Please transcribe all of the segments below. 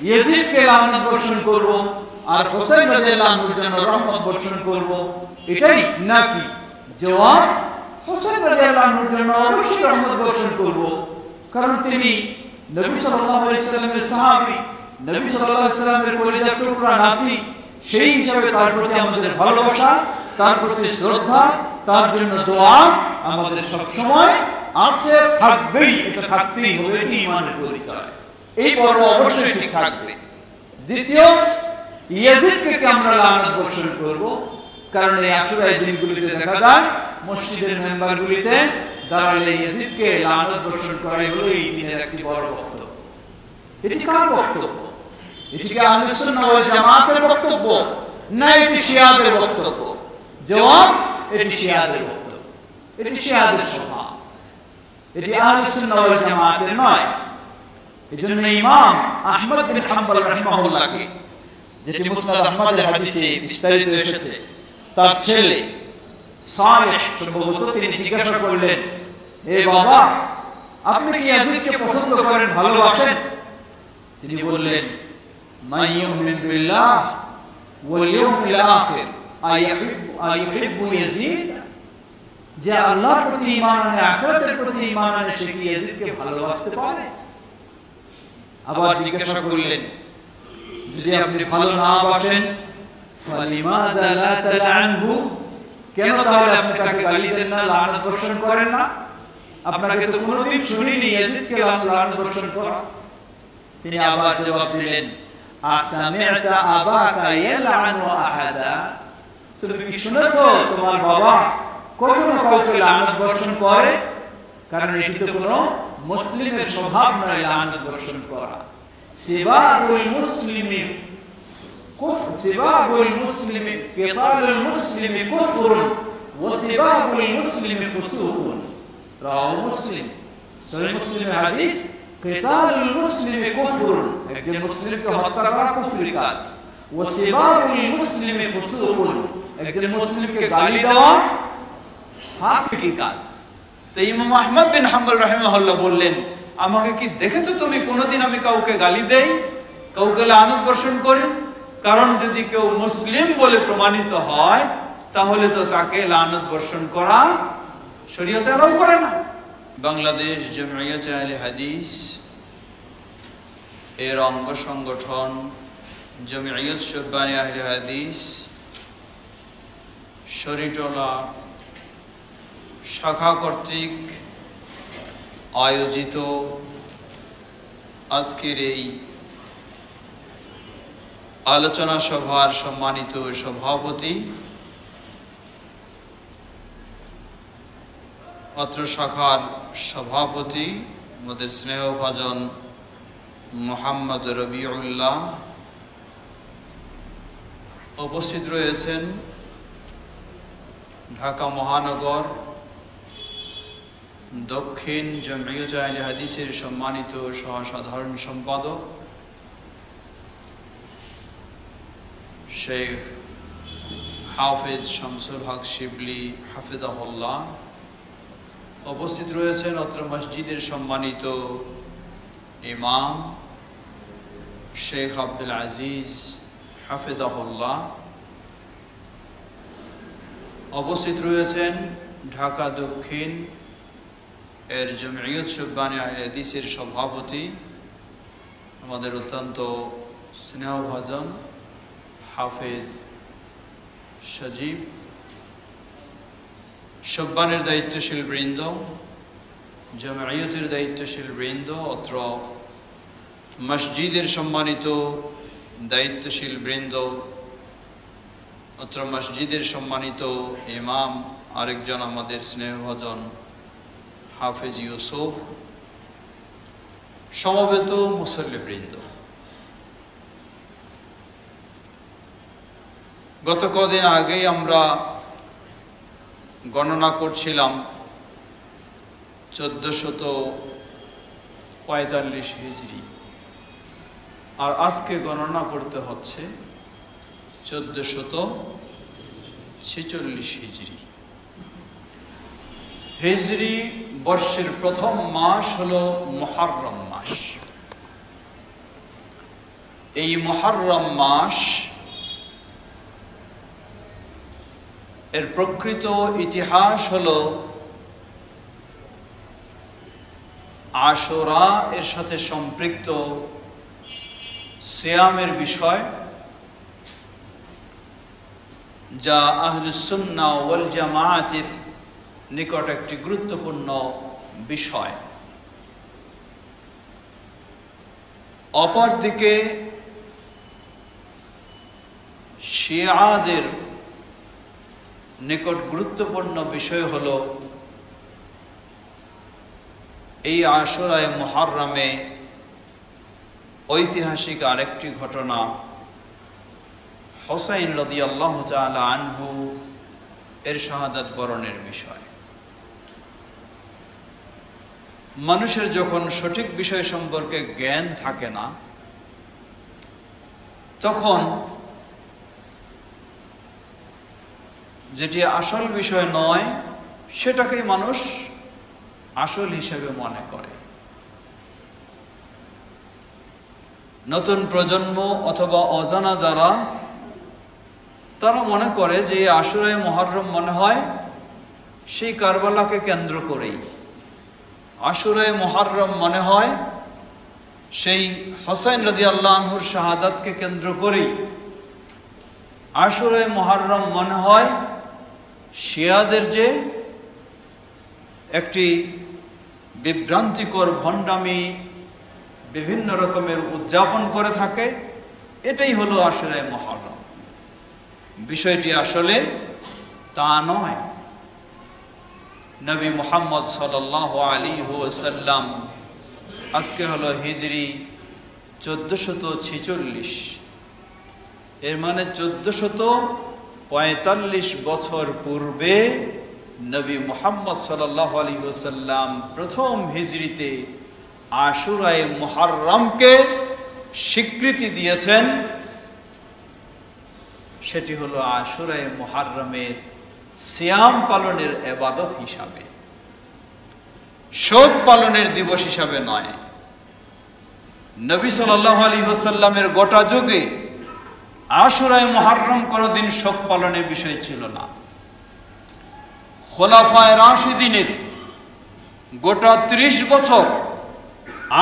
ইয়াজিদকে লানত বর্ষণ করব আর হোসেন রাদিয়াল্লাহু আনহুর জন্য রহমত বর্ষণ করব, এটাই নাকি? জবাব, হোসেন রাদিয়াল্লাহু আনহুর জন্য অবশ্যই রহমত বর্ষণ করব, কারণ তিনি নবী সাল্লাল্লাহু আলাইহি সাল্লামের সাহাবী, নবী সাল্লাল্লাহু আলাইহি সাল্লামের কলিজার টুকরা নাতি। সেই হিসাবে তার প্রতি আমাদের ভালোবাসা, তার প্রতি শ্রদ্ধা, তার জন্য দোয়া আমাদের সব সময় আছে, থাকবেই, এটা থাকতেই হবে, এটি ঈমানের পরিচয়। এই পর্ব অবশ্যই ঠিক থাকবে। দ্বিতীয়, ইয়াজিদকে আমরা লানত বর্ষণ করব, কারণ এই আশুরার দিনগুলিতে দেখা যায় মসজিদের মেম্বারগুলিতে দাঁড়ালে ইয়াজিদকে লানত বর্ষণ করাই হলো এই দিনের একটি বড় বক্তব্য। এটি কার বক্তব্য? এটি কি আহলে সুন্নাহ ওয়াল জামাতের বক্তব্য, না এটি শিয়াদের বক্তব্য? জবাব, এটি শিয়াদের বক্তব্য, এটি শিয়াদের স্বভাব, এটি আহলে সুন্নাহ ওয়াল জামাতের নয়। এজন্য ইমাম আহমদ বিন হাম্বল রাহিমাহুল্লাহকে, যেটি মুসনাদ আহমদের হাদিসে বিস্তারিত এসেছে, তার ছেলে সালেহ সম্ভবত তিনি জিজ্ঞাসা করলেন, হে বাবা, আপনি কি ইয়াজিদকে পছন্দ করেন, ভালোবাসেন? তিনি বললেন, মান ইউমিন বিল্লাহ ওয়াল ইয়াউমিল আখির আইয়ুহিব্বু ইয়াজিদ, যে আল্লাহর প্রতি ঈমান আনে, আখিরাতের প্রতি ঈমান আনে, সে কি ইয়াজিদকে ভালোবাসতে পারে? আবার জিজ্ঞাসা করলেন, যদি আপনি ভালো না বাসেন, ফালিমাযা লা তালআনহু, কেন তাহলে আপনি তাকে গালি দেন না, লানত বর্ষণ করেন না? আপনাকে তো কোনোদিন শুনিনি ইয়াজিদকে লানত বর্ষণ করা। তিনি আবার জবাব দিলেন, আসামি'তা আবাকা ইয়ালআনু আহাদা, তুমি কি শুনেছো তোমার বাবা কখনো কাউকে লানত বর্ষণ করে? কারণ এটি তো কোনো মুসলিমের স্বভাব নয় লানত বর্ষণ করা। সিবাবুল মুসলিমি কুফর, সিবাবুল মুসলিমি কিতালুল মুসলিমি কুফরুন ওয়া সিবাবুল মুসলিমি ফুসুকুন, রাওয়াহু মুসলিম। সহিহ মুসলিমের হাদিস, কিতালুল মুসলিমি কুফরুন, একজন মুসলিমকে হত্যা করা কুফরি কাজ, ওয়া সিবাবুল মুসলিমি ফুসুকুন, একজন মুসলিমকে গালি দেওয়া ফাসিকি কাজ। তো ইমাম আহমদ বিন হাম্বল রাহিমাহুল্লাহ বললেন, আমাকে কি দেখেছো তুমি কোনোদিন আমি কাউকে গালি দেই, কাউকে লানত বর্ষণ করি? কারণ যদি কেউ মুসলিম বলে প্রমাণিত হয়, তাহলে তো তাকে লানত বর্ষণ করা শরীয়তে এলাও করে না। বাংলাদেশ জামিয়াত আহলে হাদিস এর অঙ্গ সংগঠন জামিয়াত শুব্বানী আহলে হাদিস শরীটোলা শাখা কর্তৃক আয়োজিত আজকের এই আলোচনা সভার সম্মানিত সভাপতি, অত্র শাখার সভাপতি আমাদের স্নেহভাজন মোহাম্মদ রবিউল্লাহ, উপস্থিত রয়েছেন ঢাকা মহানগর দক্ষিণ জামিয়াত আহলে হাদিসের সম্মানিত সহসাধারণ সম্পাদক শেখ হাফেজ শামসুল হক শিবলি হাফিজাহুল্লাহ, উপস্থিত রয়েছেন অত্র মসজিদের সম্মানিত ইমাম শেখ আব্দুল আজিজ হাফিজাহুল্লাহ, উপস্থিত রয়েছেন ঢাকা দক্ষিণ এর জামিয়াত শুব্বানী আহলে হাদিসের সভাপতি আমাদের অত্যন্ত স্নেহভাজন হাফেজ সজীব, শুব্বানের দায়িত্বশীল বৃন্দ, জামিয়াতের দায়িত্বশীল বৃন্দ, অত্র মসজিদের সম্মানিত দায়িত্বশীল বৃন্দ, অত্র মসজিদের সম্মানিত ইমাম আরেকজন আমাদের স্নেহভাজন হাফেজ ইউসুফ, সমবেত মুসল্লিবৃন্দ, গত কদিন আগেই আমরা গণনা করছিলাম 1445 হিজরি, আর আজকে গণনা করতে হচ্ছে 1446 হিজরি। হিজরি বর্ষের প্রথম মাস হলো মুহররম মাস। এই মুহররম মাস এর প্রকৃত ইতিহাস হলো আশুরা এর সাথে সম্পৃক্ত সিয়ামের বিষয়, যা আহলুস সুন্নাহ ওয়াল জামাআতের নিকট একটি গুরুত্বপূর্ণ বিষয়। অপরদিকে শিয়াদের নিকট গুরুত্বপূর্ণ বিষয় হলো এই আশুরায়ে মুহররমে ঐতিহাসিক আরেকটি ঘটনা, হুসাইন রাদিয়াল্লাহু তাআলা আনহু এর শাহাদাত বরণের বিষয়। মানুষের যখন সঠিক বিষয় সম্পর্কে জ্ঞান থাকে না, তখন যেটি আসল বিষয় নয় সেটাকেই মানুষ আসল হিসেবে মনে করে। নতুন প্রজন্ম অথবা অজানা যারা, তারা মনে করে যে আশুরায়ে মুহররম মনে হয় সেই কারবালাকে কেন্দ্র করেই, আশুরায়ে মুহররম মনে হয় সেই হুসাইন রাদিয়াল্লাহু আনহুর শাহাদাতকে কেন্দ্র করেই, আশুরায়ে মুহররম মনে হয় শিয়াদের যে একটি বিভ্রান্তিকর ভণ্ডামি বিভিন্ন রকমের উদযাপন করে থাকে, এটাই হলো আশুরায়ে মুহররম। বিষয়টি আসলে তা নয়। নবী মুহাম্মদ সাল্লাল্লাহু আলাইহি ওয়াসাল্লাম, আজকে হলো হিজরি 1446, এর মানে 1445 বছর পূর্বে নবী মুহাম্মদ সাল্লাল্লাহু আলাইহি ওয়াসাল্লাম প্রথম হিজরিতে আশুরায়ে মুহররমকে স্বীকৃতি দিয়েছেন। সেটি হলো আশুরায়ে মুহররমের সিয়াম পালনের ইবাদত হিসাবে, শোক পালনের দিবস হিসাবে নয়। নবী সাল্লাল্লাহু আলাইহি ওয়াসাল্লামের গোটা যুগে আশুরায়ে মুহররম কোনদিন শোক পালনের বিষয় ছিল না। খোলাফায়ে রাশিদিনের গোটা 30 বছর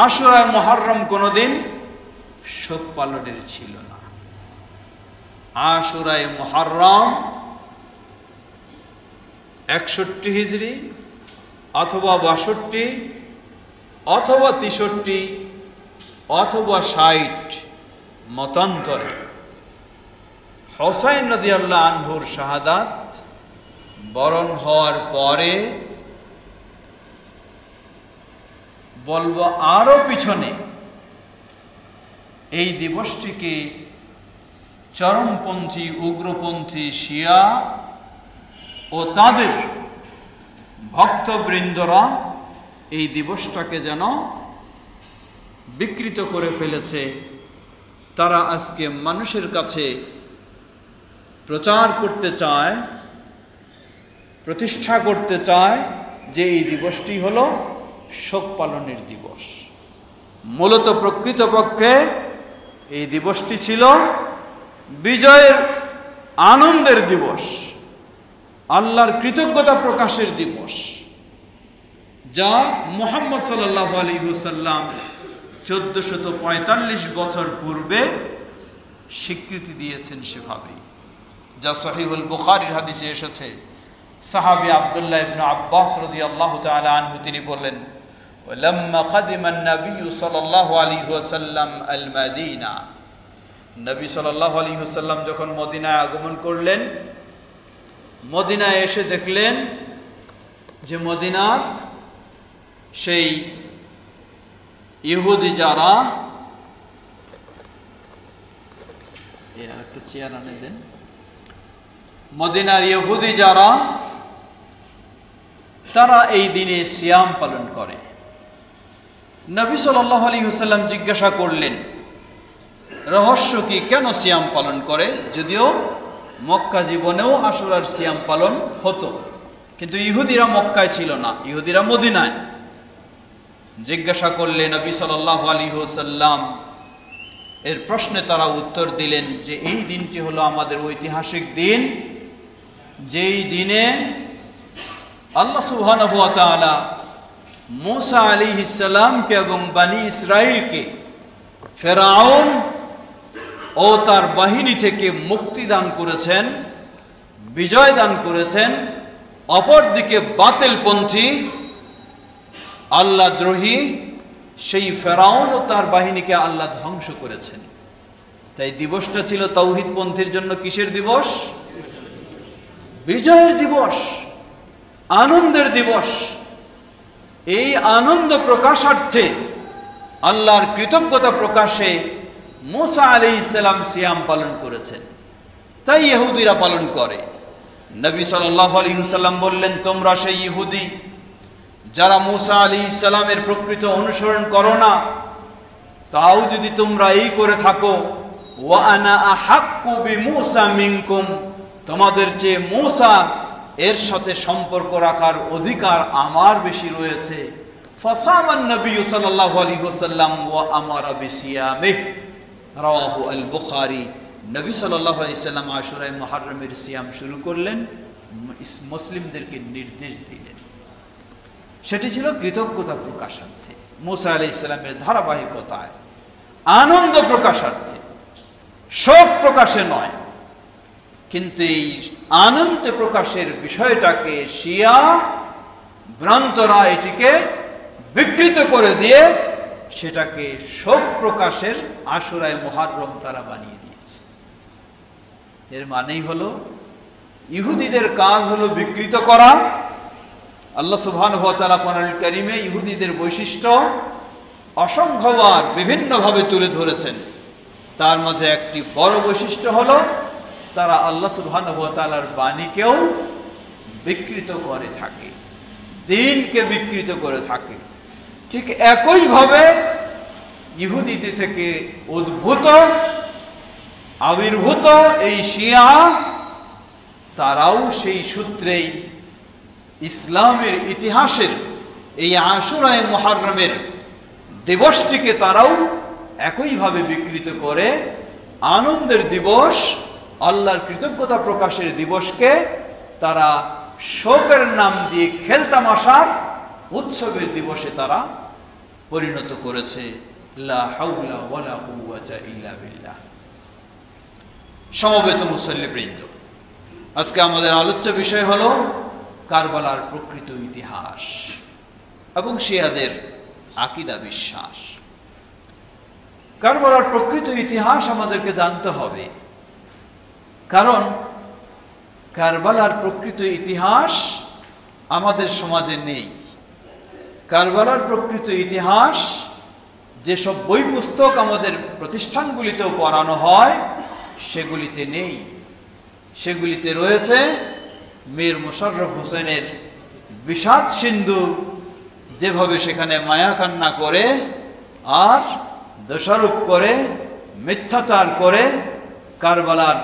আশুরায়ে মুহররম কোনদিন শোক পালনের ছিল না। আশুরায়ে মুহররম 61 হিজরি অথবা 62 অথবা 63 অথবা 60 মতান্তরে হুসাইন রাদিয়াল্লাহু আনহুর শাহাদাত বরণ হওয়ার পরে, বলবো আরো পিছনে, এই দিবসটিকে চরমপন্থী উগ্রপন্থী শিয়া ও তাদের ভক্তবৃন্দরা এই দিবসটাকে যেন বিকৃত করে ফেলেছে। তারা আজকে মানুষের কাছে প্রচার করতে চায়, প্রতিষ্ঠা করতে চায় যে এই দিবসটি হলো শোক পালনের দিবস। মূলত প্রকৃতপক্ষে এই দিবসটি ছিল বিজয়ের আনন্দের দিবস, আল্লাহর কৃতজ্ঞতা প্রকাশের দিবস, যা মুহাম্মদ সাল্লাল্লাহু আলাইহি ওয়াসাল্লাম 1445 বছর পূর্বে স্বীকৃতি দিয়েছেন সেভাবেই, যা সহিহুল বুখারীর হাদিসে এসেছে। সাহাবী আব্দুল্লাহ ইবনে আব্বাস রাদিয়াল্লাহু তাআলা আনহু তিনি বলেন, লাম্মা কাদিমান নবী সাল্লাল্লাহু আলাইহি ওয়াসাল্লাম আল মাদিনা, নবী সাল্লাল্লাহু আলাইহি ওয়াসাল্লাম যখন মদিনায় আগমন করলেন, মদিনায় এসে দেখলেন যে মদিনার সেই ইহুদি যারা, একটা চেয়ার আনে দেন, মদিনার ইহুদি যারা, তারা এই দিনে সিয়াম পালন করে। নবী সাল্লাল্লাহু আলাইহি ওয়াসাল্লাম জিজ্ঞাসা করলেন রহস্য কি, কেন সিয়াম পালন করে? যদিও মক্কা জীবনেও আশুরার সিয়াম পালন হতো, কিন্তু ইহুদিরা মক্কায় ছিল না, ইহুদিরা মদিনায়। জিজ্ঞাসা করলে নবী সাল্লাল্লাহু আলাইহি ওয়াসাল্লাম এর প্রশ্নে তারা উত্তর দিলেন যে এই দিনটি হলো আমাদের ঐতিহাসিক দিন, যেই দিনে আল্লাহ সুবহানাহু ওয়া তাআলা মূসা আলাইহিস সালামকে এবং বনি ইসরাইলকে ফেরাউন ও তার বাহিনী থেকে মুক্তি দান করেছেন, বিজয় দান করেছেন। অপরদিকে বাতিলপন্থী আল্লাহদ্রোহী সেই ফেরাউন ও তার বাহিনীকে আল্লাহ ধ্বংস করেছেন। তাই দিবসটা ছিল তাওহীদপন্থীর জন্য কিসের দিবস? বিজয়ের দিবস, আনন্দের দিবস। এই আনন্দ প্রকাশার্থে, আল্লাহর কৃতজ্ঞতা প্রকাশে মূসা আলাইহিস সালাম সিয়াম পালন করেছেন। তাই ইহুদিরা পালন করে। নবী সাল্লাল্লাহু আলাইহি ওয়াসাল্লাম বললেন, তোমরা সেই ইহুদি যারা মূসা আলাইহিস সালামের প্রকৃত অনুসরণ করো না, তাও যদি তোমরা এই করে থাকো, ওয়া আনা আহাক্কু বিমূসা মিনকুম, তোমাদের চেয়ে মূসা এর সাথে সম্পর্ক রাখার অধিকার আমার বেশি রয়েছে। ফাসামান নবী সাল্লাল্লাহু আলাইহি ওয়াসাল্লাম ওয়া আমারা বিসিয়ামিহি, রাওয়াহু আল বুখারী। নবী সাল্লাল্লাহু আলাইহি ওয়াসাল্লাম আশুরায়ে মুহররমের সিয়াম শুরু করলেন, মুসলিমদেরকে নির্দেশ দিলেন। সেটি ছিল কৃতজ্ঞতা প্রকাশার্থে, মূসা আলাইহিস সালামের ধারাবাহিকতায়, আনন্দ প্রকাশার্থে, শোক প্রকাশে নয়। কিন্তু এই আনন্দ প্রকাশের বিষয়টাকে শিয়া ভ্রান্তরা এটিকে বিকৃত করে দিয়ে সেটাকে শোক প্রকাশের আশুরায়ে মুহররম তারা বানিয়ে দিয়েছে। এর মানেই হলো ইহুদিদের কাজ হলো বিকৃত করা। আল্লাহ সুবহানাহু ওয়া তাআলা কোরআনুল কারীমে ইহুদিদের বৈশিষ্ট্য অসংখ্যবার বিভিন্নভাবে তুলে ধরেছেন। তার মাঝে একটি বড় বৈশিষ্ট্য হলো তারা আল্লাহ সুবহানাহু ওয়া তাআলার বাণীকেও বিকৃত করে থাকে, দ্বীনকে বিকৃত করে থাকে। ঠিক একইভাবে ইহুদিদের থেকে উদ্ভূত আবির্ভূত এই শিয়া, তারাও সেই সূত্রেই ইসলামের ইতিহাসের এই আশুরায়ে মুহররমের দিবসটিকে তারাও একইভাবে বিকৃত করে আনন্দের দিবস, আল্লাহর কৃতজ্ঞতা প্রকাশের দিবসকে তারা শোকের নাম দিয়ে খেলতামাশার উৎসবের দিবসে তারা পরিণত করেছে। লা হাওলা ওয়ালা কুওয়াতা ইল্লা বিল্লাহ। সমবেত মুসল্লিবৃন্দ, আজকে আমাদের আলোচ্য বিষয় হলো কারবালার প্রকৃত ইতিহাস এবং শিয়াদের আকীদা বিশ্বাস। কারবালার প্রকৃত ইতিহাস আমাদেরকে জানতে হবে, কারণ কারবালার প্রকৃত ইতিহাস আমাদের সমাজে নেই। কারবালার প্রকৃত ইতিহাস যেসব বই পুস্তক আমাদের প্রতিষ্ঠানগুলিতেও পড়ানো হয় সেগুলিতে নেই। সেগুলিতে রয়েছে মীর মোশাররফ হোসেনের বিষাদ সিন্ধু, যেভাবে সেখানে মায়া কান্না করে আর দোষারোপ করে মিথ্যাচার করে কারবালার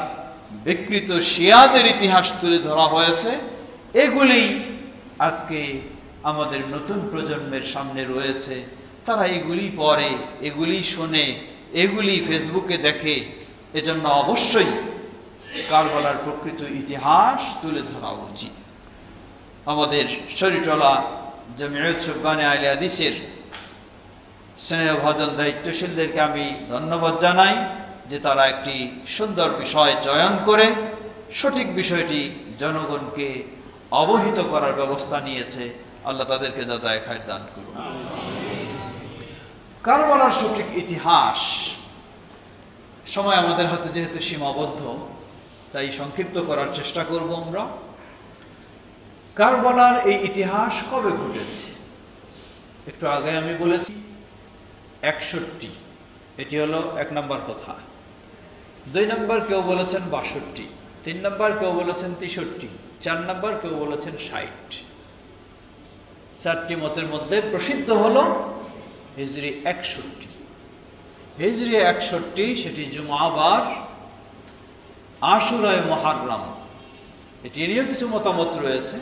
বিকৃত শিয়াদের ইতিহাস তুলে ধরা হয়েছে। এগুলি আজকে আমাদের নতুন প্রজন্মের সামনে রয়েছে। তারা এগুলি পড়ে, এগুলি শোনে, এগুলি ফেসবুকে দেখে। এজন্য অবশ্যই কারবালার প্রকৃত ইতিহাস তুলে ধরা উচিত। আমাদের শরীরতলা জমিয়ত সুবহানে আহলে হাদিসের স্নেহভাজন দায়িত্বশীলদেরকে আমি ধন্যবাদ জানাই যে তারা একটি সুন্দর বিষয় চয়ন করে সঠিক বিষয়টি জনগণকে অবহিত করার ব্যবস্থা নিয়েছে। আল্লাহ তাদেরকে জাযায়ে খায়র দান করুন। কারবালার সঠিক ইতিহাস, সময় আমাদের হাতে যেহেতু সীমাবদ্ধ, তাই সংক্ষিপ্ত করার চেষ্টা করব আমরা। কারবালার এই ইতিহাস কবে ঘটেছে? একটু আগে আমি বলেছি 61, এটি হলো 1 নম্বর কথা। 2 নম্বর কেউ বলেছেন 62, 3 নম্বর কেউ বলেছেন 63, 4 নম্বর কেউ বলেছেন 60। 4টি মতের মধ্যে প্রসিদ্ধ হলো হিজরি 61। হিজরি 61 সেটি জুমাবার আশুরায়ে মুহররম, এটি নিয়েও কিছু মতামত রয়েছে।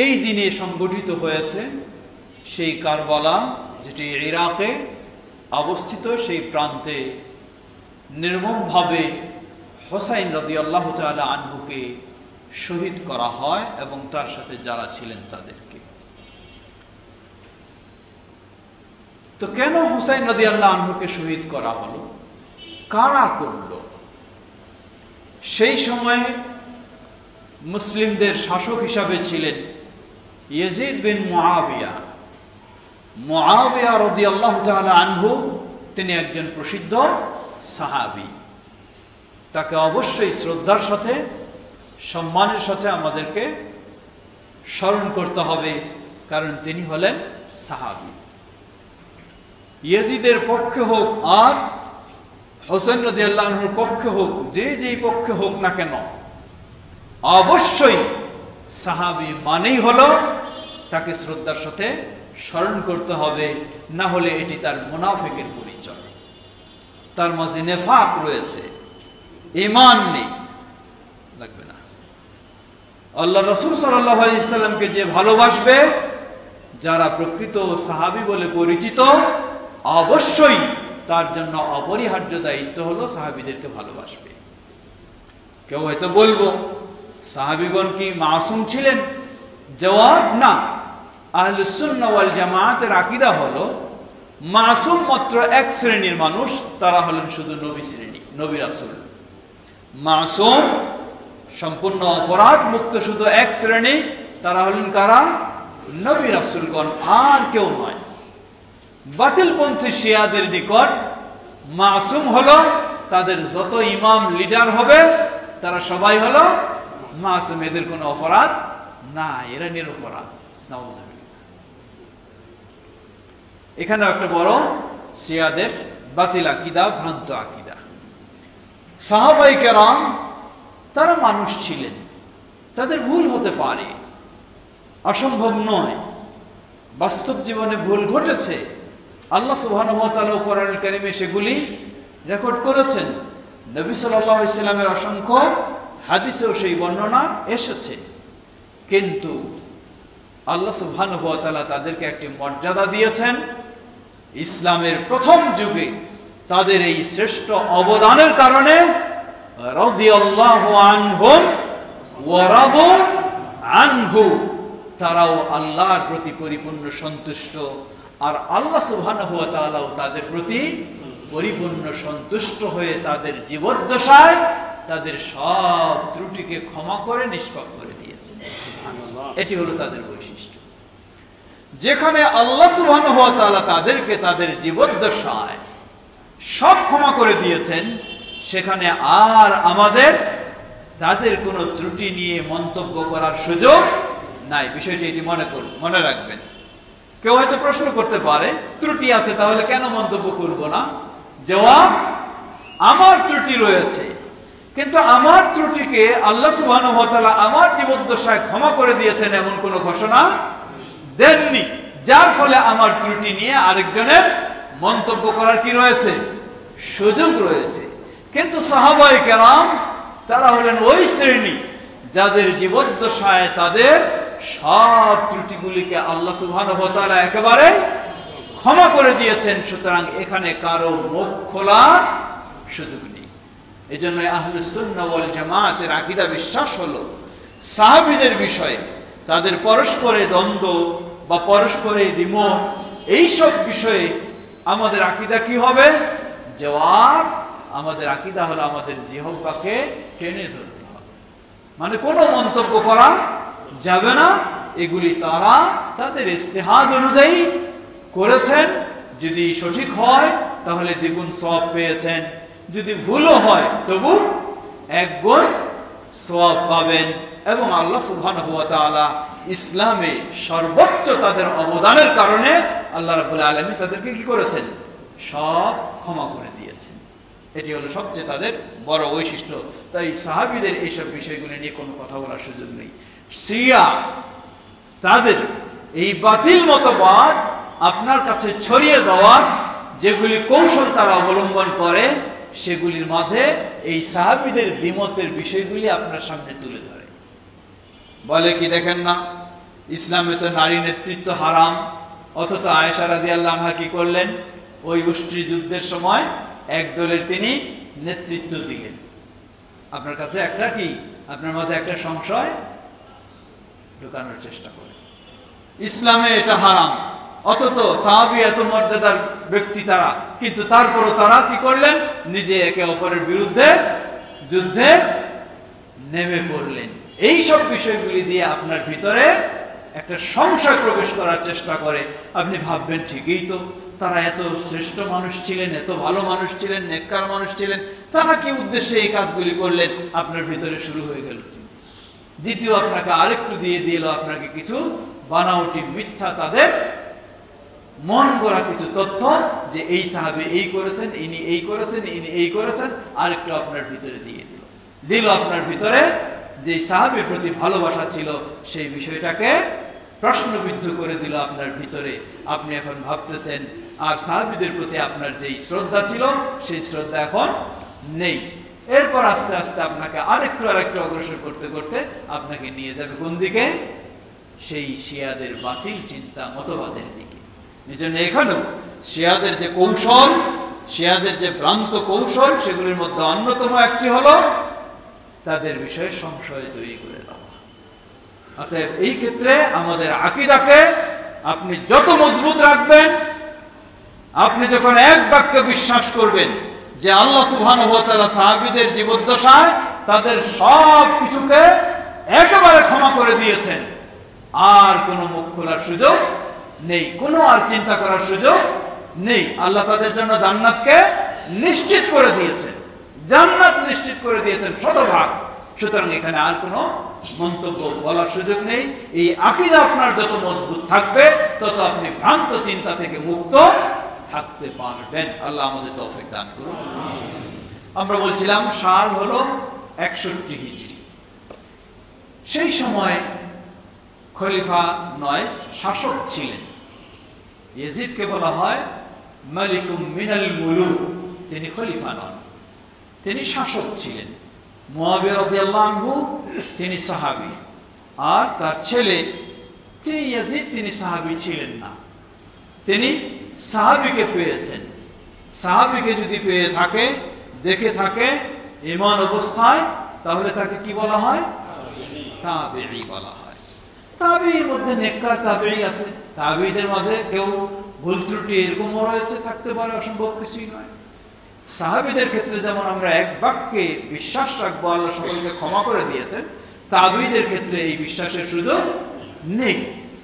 এই দিনে সংগঠিত হয়েছে সেই কারবালা যেটি ইরাকে অবস্থিত সেই প্রান্তে নির্মমভাবে হোসাইন রাদিয়াল্লাহু তাআলা আনহুকে শহীদ করা হয় এবং তার সাথে যারা ছিলেন তাদেরকে। তো কেন হোসাইন রাদিয়াল্লাহু আনহুকে শহীদ করা হলো, কারা করলো? সেই সময় মুসলিমদের শাসক হিসাবে ছিলেন ইয়াজিদ বিন মুআবিয়া। মুআবিয়া রাদিয়াল্লাহু তাআলা আনহু তিনি একজন প্রসিদ্ধ সাহাবী। তাকে অবশ্যই শ্রদ্ধার সাথে সম্মানের সাথে আমাদেরকে স্মরণ করতে হবে, কারণ তিনি হলেন সাহাবী। ইয়াজিদের পক্ষে হোক আর হোসেন রাদিয়াল্লাহু আনহুর পক্ষে হোক, যেই পক্ষে হোক না কেন, অবশ্যই সাহাবী মানেই হলো তাকে শ্রদ্ধার সাথে স্মরণ করতে হবে, না হলে এটি তার মুনাফিকের পরিচয়। তার মাঝে নেফাক রয়েছে, ঈমান নেই, লাগবে না। আল্লাহ রাসূল সাল্লাল্লাহু আলাইহি সাল্লামকে যে ভালোবাসবে, যারা প্রকৃত সাহাবী বলে পরিচিত, অবশ্যই তার জন্য অপরিহার্য দায়িত্ব হলো সাহাবীদেরকে ভালোবাসবে। কেউ হয়তো বলবো সাহাবীগণ কি মাসুম ছিলেন? জবাব না। আহলুস সুন্নাহ ওয়াল জামাআতের আকীদা হলো মাসুম মাত্র এক শ্রেণীর মানুষ, তারা হলেন শুধু নবী শ্রেণী, নবী রাসূল। মাসুম সম্পূর্ণ অপরাধ মুক্ত শুধু এক শ্রেণী, তারা হলেন কারা? নবী রাসূলগণ, আর কেউ নয়। বাতিলপন্থী শিয়াদের নিকট মাসুম হলো তাদের যত ইমাম লিডার হবে তারা সবাই হলো মাসুম, এদের কোনো অপরাধ না, এরা নিরপরাধ। এখানে একটা বড় শিয়াদের বাতিল আকীদা, ভ্রান্ত আকীদা। সাহাবায়ে কেরাম তারা মানুষ ছিলেন, তাদের ভুল হতে পারে, অসম্ভব নয়। বাস্তব জীবনে ভুল ঘটেছে, আল্লাহ সুবহানাহু ওয়া তাআলা কোরআনুল কারীমে সেগুলি রেকর্ড করেছেন। নবী সাল্লাল্লাহু আলাইহি সাল্লামের অসংখ্য হাদিসেও সেই বর্ণনা এসেছে। কিন্তু আল্লাহ সুবহানাহু ওয়া তাআলা তাদেরকে একটি মর্যাদা দিয়েছেন। ইসলামের প্রথম যুগে তাদের এই শ্রেষ্ঠ অবদানের কারণে রাদিয়াল্লাহু আনহুম ওয়া রাদু আনহু, তারাও আল্লাহর প্রতি পরিপূর্ণ সন্তুষ্ট, আর আল্লাহ সুবহানাহু ওয়া তাআলাও তাদের প্রতি পরিপূর্ণ সন্তুষ্ট হয়ে তাদের জীবদ্দশায় তাদের সব ত্রুটিকে ক্ষমা করে নিষ্পাপ করে দিয়েছেন। সুবহানাল্লাহ, এটি হলো তাদের বৈশিষ্ট্য। যেখানে আল্লাহ সুবহানাহু ওয়া তাআলা তাদেরকে তাদের জীবদ্দশায় সব ক্ষমা করে দিয়েছেন, সেখানে আর আমাদের তাদের কোনো ত্রুটি নিয়ে মন্তব্য করার সুযোগ নাই। বিষয়টি এটি মনে রাখবেন। কেউ হয়তো প্রশ্ন করতে পারে, ত্রুটি আছে তাহলে কেন মন্তব্য করব না? জবাব, আমার ত্রুটি রয়েছে, কিন্তু আমার ত্রুটিকে আল্লাহ সুবহানাহু ওয়া তাআলা আমার জীবদ্দশায় ক্ষমা করে দিয়েছেন এমন কোনো ঘোষণা দেননি, যার ফলে আমার ত্রুটি নিয়ে আরেকজনের মন্তব্য করার কি রয়েছে? সুযোগ রয়েছে। কিন্তু সাহাবায়ে কেরাম তারা হলেন ওই শ্রেণী যাদের জীবদ্দশায় তাদের সব ত্রুটিগুলিকে আল্লাহ সুবহানাহু ওয়া তাআলা একেবারে ক্ষমা করে দিয়েছেন। সুতরাং এখানে কারো মুখ খোলার সুযোগ নেই। এজন্য আহলুস সুন্নাহ ওয়াল জামাআতের আকীদা বিশ্বাস হলো সাহাবীদের বিষয়ে তাদের পরস্পরে দ্বন্দ্ব বা পরস্পরে দ্বিমত, এইসব বিষয়ে আমাদের আকীদা কি হবে? জবাব, আমাদের আকীদা হলো আমাদের জিহ্বাকে টেনে ধরতে হবে, মানে কোনো মন্তব্য করা যাবে না। এগুলি তারা তাদের ইজতিহাদ অনুযায়ী করেছেন, যদি সঠিক হয় তাহলে দ্বিগুণ সওয়াব পেয়েছেন, যদি ভুলও হয় তবু এক গুণ সওয়াব পাবেন। এবং আল্লাহ সুবহানাহু ওয়া তাআলা ইসলামে সর্বোচ্চ তাদের অবদানের কারণে আল্লাহ রাব্বুল আলামিন তাদেরকে কি করেছেন? সব ক্ষমা করে দিয়েছেন। এটি হলো সবচেয়ে তাদের বড় বৈশিষ্ট্য। তাই সাহাবীদের এইসব বিষয়গুলি নিয়ে কোনো কথা বলার সুযোগ নেই। শিয়া তাদের এই বাতিল মতবাদ আপনার কাছে ছড়িয়ে দেওয়ার যেগুলি কৌশল তারা অবলম্বন করে, সেগুলির মাঝে এই সাহাবীদের দ্বিমতের বিষয়গুলি আপনার সামনে তুলে ধরে। বলে কি, দেখেন না ইসলামে তো নারী নেতৃত্ব হারাম, অথচ আয়েশা রাদিয়াল্লাহু আনহা কি করলেন? ওই উষ্ট্রি যুদ্ধের সময় এক দলের তিনি নেতৃত্ব দিলেন। আপনার কাছে একটা কি, আপনার মাঝে একটা সংশয় ঢুকানোর চেষ্টা করে, ইসলামে এটা হারাম, অথচ সাহাবী এত মর্যাদার ব্যক্তি তারা, কিন্তু তারপরও তারা কি করলেন, নিজে একে অপরের বিরুদ্ধে যুদ্ধে নেমে পড়লেন। এই সব বিষয়গুলি দিয়ে আপনার ভিতরে একটা সংশয় প্রবেশ করার চেষ্টা করে। আপনি ভাববেন ঠিকই তো, তারা এত শ্রেষ্ঠ মানুষ ছিলেন, এত ভালো মানুষ ছিলেন, নেককার মানুষ ছিলেন, তারা কি উদ্দেশ্যে এই কাজগুলি করলেন, আপনার ভিতরে শুরু হয়ে গেল। দ্বিতীয় আপনাকে আরেকটু দিয়ে দিল, আপনাকে কিছু বানাওটি মিথ্যা তাদের মন গড়া কিছু তথ্য, যে এই সাহাবী এই করেছেন, ইনি এই করেছেন, ইনি এই করেছেন, আরেকটু আপনার ভিতরে দিয়ে দিল আপনার ভিতরে যে সাহাবীর প্রতি ভালোবাসা ছিল সেই বিষয়টাকে প্রশ্নবিদ্ধ করে দিল আপনার ভিতরে। আপনি এখন ভাবতেছেন আর সাহাবীদের প্রতি আপনার যেই শ্রদ্ধা ছিল সেই শ্রদ্ধা এখন নেই। এরপর আস্তে আস্তে আপনাকে আরেকটু অগ্রসর করতে করতে আপনাকে নিয়ে যাবে কোন দিকে, সেই শিয়াদের বাতিল চিন্তা মতবাদের দিকে। এই জন্য এখানেও শিয়াদের যে কৌশল, শিয়াদের যে ভ্রান্ত কৌশল, সেগুলির মধ্যে অন্যতম একটি হলো তাদের বিষয়ে সংশয় তৈরি করে দেওয়া। অতএব এই ক্ষেত্রে আমাদের আকীদাকে আপনি যত মজবুত রাখবেন, আপনি যখন এক বাক্যে বিশ্বাস করবেন যে আল্লাহ সুবহানাহু ওয়া তাআলা সাহাবীদের জীবদ্দশায় তাদের সব কিছুকে একেবারে ক্ষমা করে দিয়েছেন, আর কোনো মুখ খোলার সুযোগ নেই, কোনো আর চিন্তা করার সুযোগ নেই। আল্লাহ তাদের জন্য জান্নাতকে নিশ্চিত করে দিয়েছেন, জান্নাত নিশ্চিত করে দিয়েছেন শতভাগ। সুতরাং এখানে আর কোনো মন্তব্য বলার সুযোগ নেই। এই আকীদা আপনার যত মজবুত থাকবে তত আপনি ভ্রান্ত চিন্তা থেকে মুক্ত থাকতে পারবেন। আল্লাহ আমাদের তৌফিক দান করুন। আমরা বলছিলাম সাল হলো 61 হিজরি। সেই সময় খলিফা নয়, শাসক ছিলেন। ইয়াজিদকে বলা হয় মালিকুম মিনাল মুলুক, তিনি খলিফা নন, তিনি শাসক ছিলেন। মুয়াবিয়া রাদিয়াল্লাহু আনহু তিনি সাহাবী, আর তার ছেলে তিনি ইয়াজিদ তিনি সাহাবী ছিলেন না, তিনি সাহাবীকে পেয়েছেন। সাহাবীকে যদি পেয়ে থাকে, দেখে থাকে ঈমান অবস্থায়, তাহলে তাকে কি বলা হয়? তাবেঈ বলা হয়। তাবেঈর মধ্যে নেককার তাবেঈ আছে, তাবেঈদের মাঝে কেউ ভুল ত্রুটি এরকমও রয়েছে, থাকতে পারে, অসম্ভব কিছুই নয়। সাহাবীদের ক্ষেত্রে যেমন আমরা এক বাক্যে বিশ্বাস রাখবো আল্লাহ সকলকে ক্ষমা করে দিয়েছেন, তাবেঈদের ক্ষেত্রে এই বিশ্বাসের সুযোগ নেই,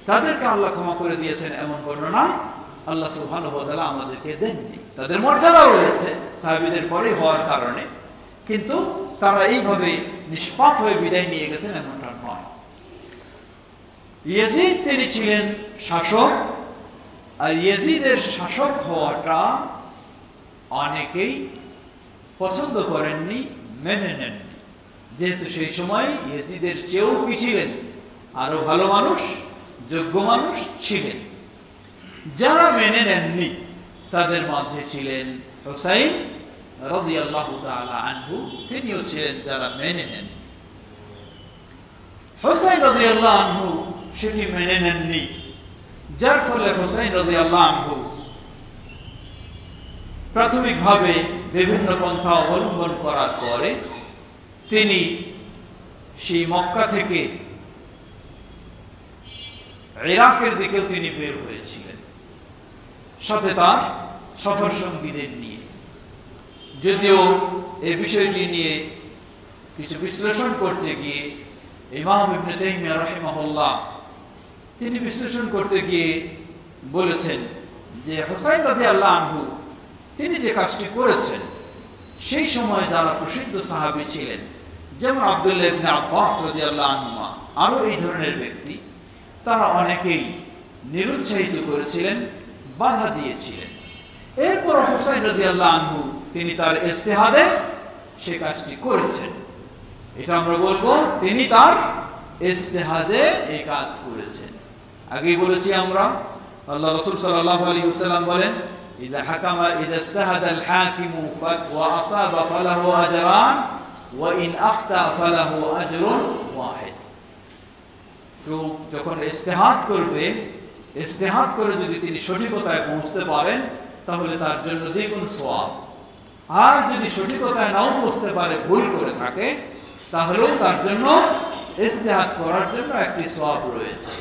তাদেরকে আল্লাহ ক্ষমা করে দিয়েছেন এমন বর্ণনা আল্লাহ সুবহানাহু ওয়া তাআলা আমাদেরকে দেননি। তাদের মর্যাদা রয়েছে সাহাবীদের পরে হওয়ার কারণে, কিন্তু তারা এইভাবে নিষ্পাপ হয়ে বিদায় নিয়ে গেছেন এমনটা নয়। ইয়াজিদ তিনি ছিলেন শাসক, আর ইয়াজিদের শাসক হওয়াটা অনেকেই পছন্দ করেননি, মেনে নেননি, যেহেতু সেই সময় ইয়াজিদের চেয়েও কি ছিলেন, আরো ভালো মানুষ, যোগ্য মানুষ ছিলেন। যারা মেনে নেননি তাদের মাঝে ছিলেন হুসাইন রাদিয়াল্লাহু তাআলা আনহু, তিনিও ছিলেন যারা মেনে নেন। হুসাইন রাদিয়াল্লাহু আনহু সেটি মেনে নেননি, যার ফলে হুসাইন রাদিয়াল্লাহু আনহু প্রাথমিকভাবে বিভিন্ন পন্থা অবলম্বন করার পরে তিনি সেই মক্কা থেকে ইরাকের দিকেও তিনি বের হয়েছিলেন, সাথে তার সফর সঙ্গীদের নিয়ে। যদিও এই বিষয়টি নিয়ে কিছু বিশ্লেষণ করতে গিয়ে ইমাম ইবনে তাইমিয়া রাহিমাহুল্লাহ তিনি বিশ্লেষণ করতে গিয়ে বলেছেন যে হুসাইন রাদিয়াল্লাহু আনহু তিনি যে কাজটি করেছেন, সেই সময় যারা প্রসিদ্ধ সাহাবী ছিলেন, যেমন আব্দুল্লাহ ইবনে আব্বাস রাদিয়াল্লাহু আনহুমা, আরো এই ধরনের ব্যক্তি, তারা অনেকেই নিরুৎসাহিত করেছিলেন, বাধা দিয়েছিলেন। এরপর হুসাইন রাদিয়াল্লাহু আনহু তিনি তার ইজতিহাদে সে কাজটি করেছেন। এটা আমরা বলবো তিনি তার ইজতিহাদে এই কাজ করেছেন। আগেই বলেছি আমরা, আল্লাহ রাসূল সাল্লাল্লাহু আলাইহি ওয়াসাল্লাম বলেন, ইযা হাকামা ইযা ইজতাহাদা আল হাকিমু ওয়া আসাবা ফালাহু আজরান ওয়া ইন আখতা ফালাহু আজরুন ওয়াহিদ। তো যখন ইজতিহাদ করবে, ইজতিহাদ করে যদি তিনি সঠিকতায় পৌঁছতে পারেন, তাহলে তার জন্য দ্বিগুণ সওয়াব। আর যদি সঠিকতায় নাও বুঝতে পারে, ভুল করে থাকে, তাহলেও তার জন্য ইজতিহাদ করার জন্য একটি সওয়াব রয়েছে।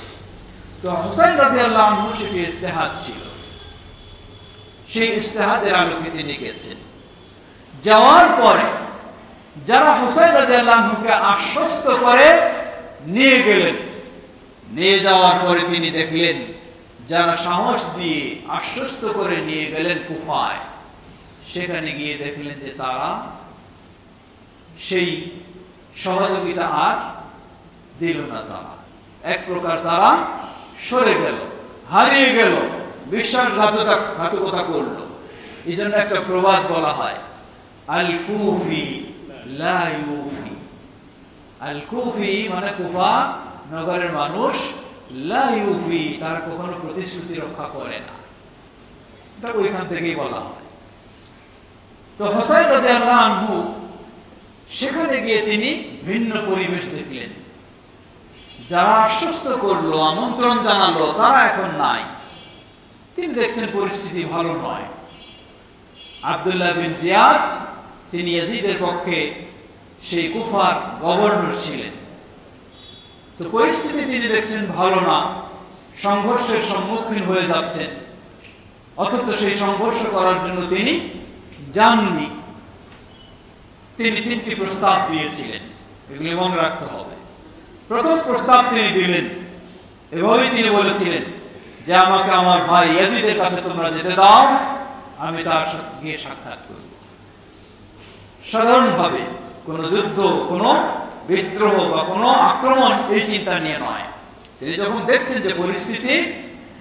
তো হুসাইন রাদিয়াল্লাহু আনহু সেটি ইজতিহাদ ছিল, সেই ইজতিহাদের আলোকে তিনি গেছেন। যাওয়ার পরে যারা হুসাইন রাদিয়াল্লাহু আনহুকে আশ্বস্ত করে নিয়ে গেলেন, নিয়ে যাওয়ার পরে তিনি দেখলেন যারা সাহস দিয়ে আশ্বস্ত করে নিয়ে গেলেন কুফায়, সেখানে গিয়ে দেখলেন যে তারা সেই সহযোগিতা আর দিল না। তারা এক প্রকার তারা সরে গেল, হারিয়ে গেল, বিশ্বাসঘাতকতা করলো। এই জন্য একটা প্রবাদ বলা হয়, আল কুফি লা ইউফি। আল কুফি মানে কুফা নগরের মানুষ, লা ইউফি তারা কখনো প্রতিশ্রুতি রক্ষা করে না। এটা ওইখান থেকেই বলা হয়। তো হুসাইন রাদিয়াল্লাহু আনহু সেখানে গিয়ে তিনি ভিন্ন পরিবেশ দেখলেন। যারা আশ্বস্ত করলো, আমন্ত্রণ জানালো, তারা এখন নাই। তিনি দেখছেন পরিস্থিতি ভালো নয়। আব্দুল্লাহ বিন জিয়াদ, তিনি ইয়াজিদের পক্ষে সেই কুফার গভর্নর ছিলেন। তো পরিস্থিতি তিনি দেখছেন ভালো না, সংঘর্ষের সম্মুখীন হয়ে যাচ্ছেন। অথচ সেই সংঘর্ষ করার জন্য তিনি যাননি। তিনি তিনটি প্রস্তাব দিয়েছিলেন, এগুলি মনে রাখতে হবে। প্রথম প্রস্তাব তিনি দিলেন, এভাবেই তিনি বলেছিলেন যে আমাকে আমার ভাই ইয়াজিদের কাছে তোমরা যেতে দাও, আমি তার সাথে গিয়ে সাক্ষাৎ করব। সাধারণভাবে কোনো যুদ্ধ, কোনো বিদ্রোহ বা কোনো আক্রমণ এই চিন্তা নিয়ে নয়। তিনি যখন দেখছেন যে পরিস্থিতি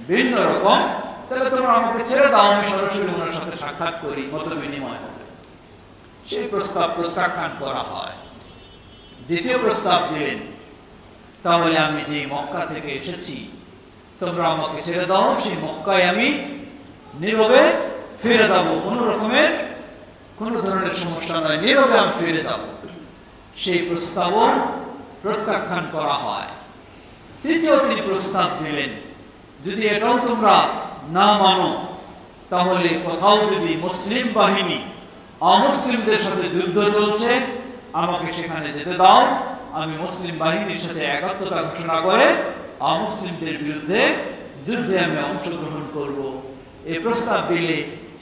ভিন্ন রকম, তাহলে তোমরা আমাকে ছেড়ে দাও, আমি সরাসরি ওনার সাথে সাক্ষাৎ করি, মত বিনিময় হবে। সেই প্রস্তাব প্রত্যাখ্যান করা হয়। দ্বিতীয় প্রস্তাব দিলেন, তাহলে আমি যে মক্কা থেকে এসেছি, তোমরা আমাকে ছেড়ে দাও, সেই মক্কায় আমি নীরবে ফিরে যাব, কোনো ধরনের সমস্যা নয়, নীরবে আমি ফিরে যাব। সেই প্রস্তাবও প্রত্যাখ্যান করা হয়। তৃতীয় তিনি প্রস্তাব দিলেন, যদি এটাও তোমরা না মানো, তাহলে কোথাও যদি মুসলিম বাহিনী অমুসলিমদের সাথে যুদ্ধ চলছে, আমাকে সেখানে যেতে দাও, আমি মুসলিম বাহিনীর সাথে একাত্মতা ঘোষণা করে অমুসলিমদের বিরুদ্ধে যুদ্ধে আমি অংশগ্রহণ করব। এই প্রস্তাব দিলে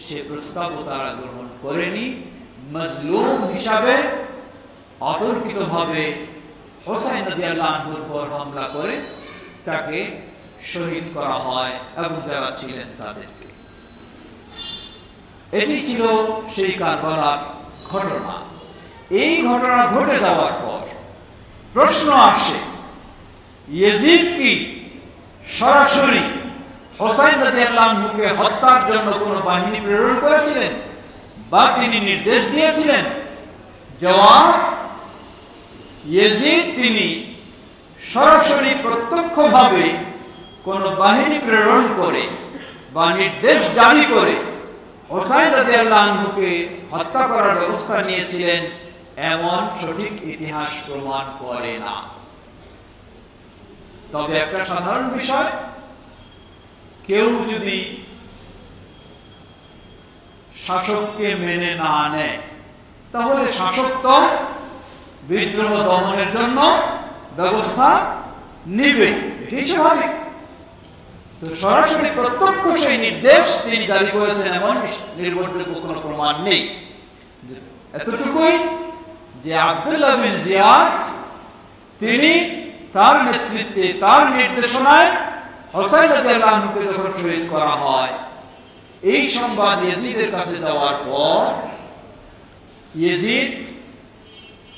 সে প্রস্তাবও তারা গ্রহণ করেনি। মজলুম হিসাবে অতর্কিতভাবে হুসাইন রাদিয়াল্লাহু আনহুর উপর হামলা করে তাকে শহীদ করা হয় এবং যারা ছিলেন তাদেরকে। এটি ছিল সেই কারবালার ঘটনা। এই ঘটনা ঘটে যাওয়ার পর প্রশ্ন আসে, ইয়াজিদ কি সরাসরি হুসাইন রাদিয়াল্লাহু আনহুকে হত্যার জন্য কোনো বাহিনী প্রেরণ করেছিলেন বা তিনি নির্দেশ দিয়েছিলেন? জবাব, ইয়াজিদ তিনি সরাসরি প্রত্যক্ষভাবে কোনো বাহিনী প্রেরণ করে বা নির্দেশ জারি করে হুসাইন রাদিয়াল্লাহু আনহুকে হত্যা করার ব্যবস্থা নিয়েছিলেন, এমন সঠিক ইতিহাস প্রমাণ করে না। তবে একটা সাধারণ বিষয়, কেউ যদি শাসককে মেনে না নেয়, তাহলে শাসক তো বিদ্রোহ দমনের জন্য ব্যবস্থা নিবে, এটি স্বাভাবিক। তো সরাসরি প্রত্যক্ষ সেই নির্দেশ তিনি জারি করেছেন এমন নির্ভরযোগ্য কোনো প্রমাণ নেই। এতটুকুই যে আব্দুল্লাহ বিন জিয়াদ তিনি তার নেতৃত্বে, তার নির্দেশনায় হুসাইন রাদিয়াল্লাহু আনহুকে যখন শহীদ করা হয়, এই সংবাদ ইয়াজিদের কাছে যাওয়ার পর ইয়াজিদ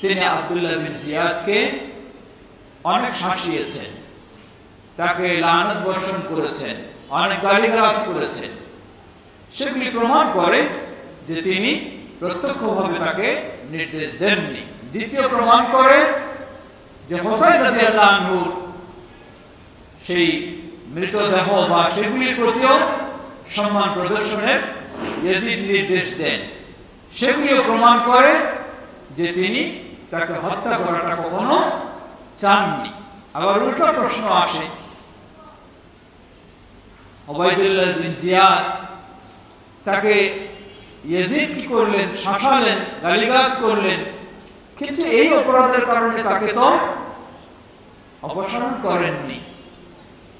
তিনি আব্দুল্লাহ বিন জিয়াদকে অনেক শাসিয়েছেন, তাকে লানত বর্ষণ করেছেন, অনেক গালিগালাজ করেছেন। সেগুলি প্রমাণ করে যে তিনি প্রত্যক্ষভাবে তাকে নির্দেশ দেননি। দ্বিতীয় প্রমাণ করে যে হুসাইন রাদিয়াল্লাহু আনহুর সেই মৃতদেহ বা সেগুলির প্রতিও সম্মান প্রদর্শনের ইয়াজিদ নির্দেশ দেন। সেগুলিও প্রমাণ করে যে তিনি তাকে হত্যা করাটা কখনো চাননি। আবার উল্টো প্রশ্ন আসে, উবাইদুল্লাহ বিন জিয়াদ তাকে ইয়াজিদ কি করলেন, শাসালেন, গালিগালাজ করলেন, কিন্তু এই অপরাধের কারণে তাকে তো অপসারণ করেননি,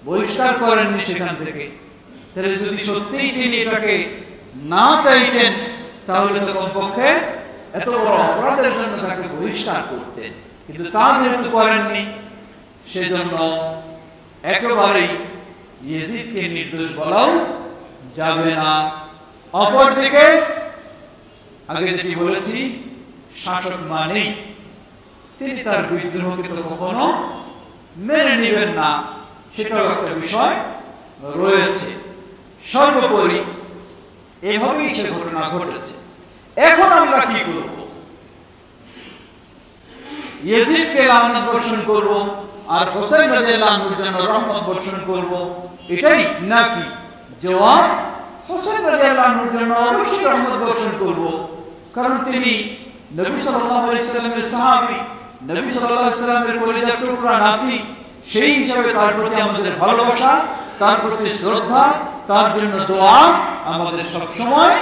বহিষ্কার করেননি সেখান থেকে। তাহলে যদি সত্যিই তিনি এটাকে না চাইতেন তাহলে তো কমপক্ষে এত বড় অপরাধের জন্য তাকে বহিষ্কার করতেন, কিন্তু তা যেহেতু করেননি সেজন্য একেবারেই ইয়াজিদকে নির্দোষ বলাও যাবে না। অপরদিকে আগে যেটি বলেছি, শাসক মানেই তিনি তার বিদ্রোহকে তো কখনো মেনে নেবেন না, সেটাও একটা বিষয় রয়েছে। সর্বোপরি এভাবেই সে ঘটনা ঘটেছে। এখন আমরা কি করব? ইয়াজিদকে লানত বর্ষণ করব আর হোসেন রাদিয়াল্লাহু আনহুর জন্য রহমত বর্ষণ করব, এটাই নাকি জবাব? হোসেন রাদিয়াল্লাহু আনহুর জন্য অবশ্যই রহমত বর্ষণ করব, কারণ তিনি নবী সাল্লাল্লাহু আলাইহি ওয়াসাল্লামের সাহাবী, নবী সাল্লাল্লাহু আলাইহি ওয়াসাল্লামের কলিজার টুকরা নাতি। সেই হিসাবে তার প্রতি আমাদের ভালোবাসা, তার প্রতি শ্রদ্ধা, তার জন্য দোয়া আমাদের সব সময়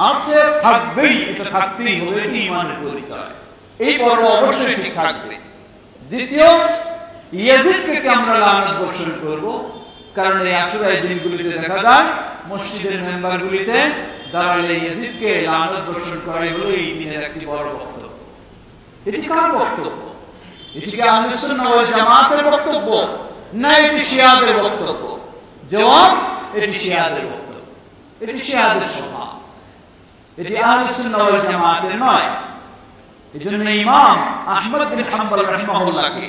আছে, থাকবেই, এটা থাকতেই হবে, এটি ঈমানের পরিচয়। এই পর্ব অবশ্যই ঠিক থাকবে। দ্বিতীয়, ইয়াজিদকে কি আমরা লানত বর্ষণ করব? কারণ এই আশুরার দিনগুলিতে দেখা যায় মসজিদের মেম্বারগুলিতে দাঁড়ালে ইয়াজিদকে লানত বর্ষণ করাই হলো এই দিনের একটি বড় বক্তব্য। এটি কার বক্তব্য? এটি কি আহলুস সুন্নাহ ওয়াল জামাতের বক্তব্য না এটি শিয়াদের বক্তব্য? জবাব, এটি শিয়াদের বক্তব্য, এটি শিয়াদের স্বভাব, এটি আহলুস সুন্নাহ ওয়াল জামাতের নয়। এজন্য ইমাম আহমদ বিন হাম্বল রাহিমাহুল্লাহকে,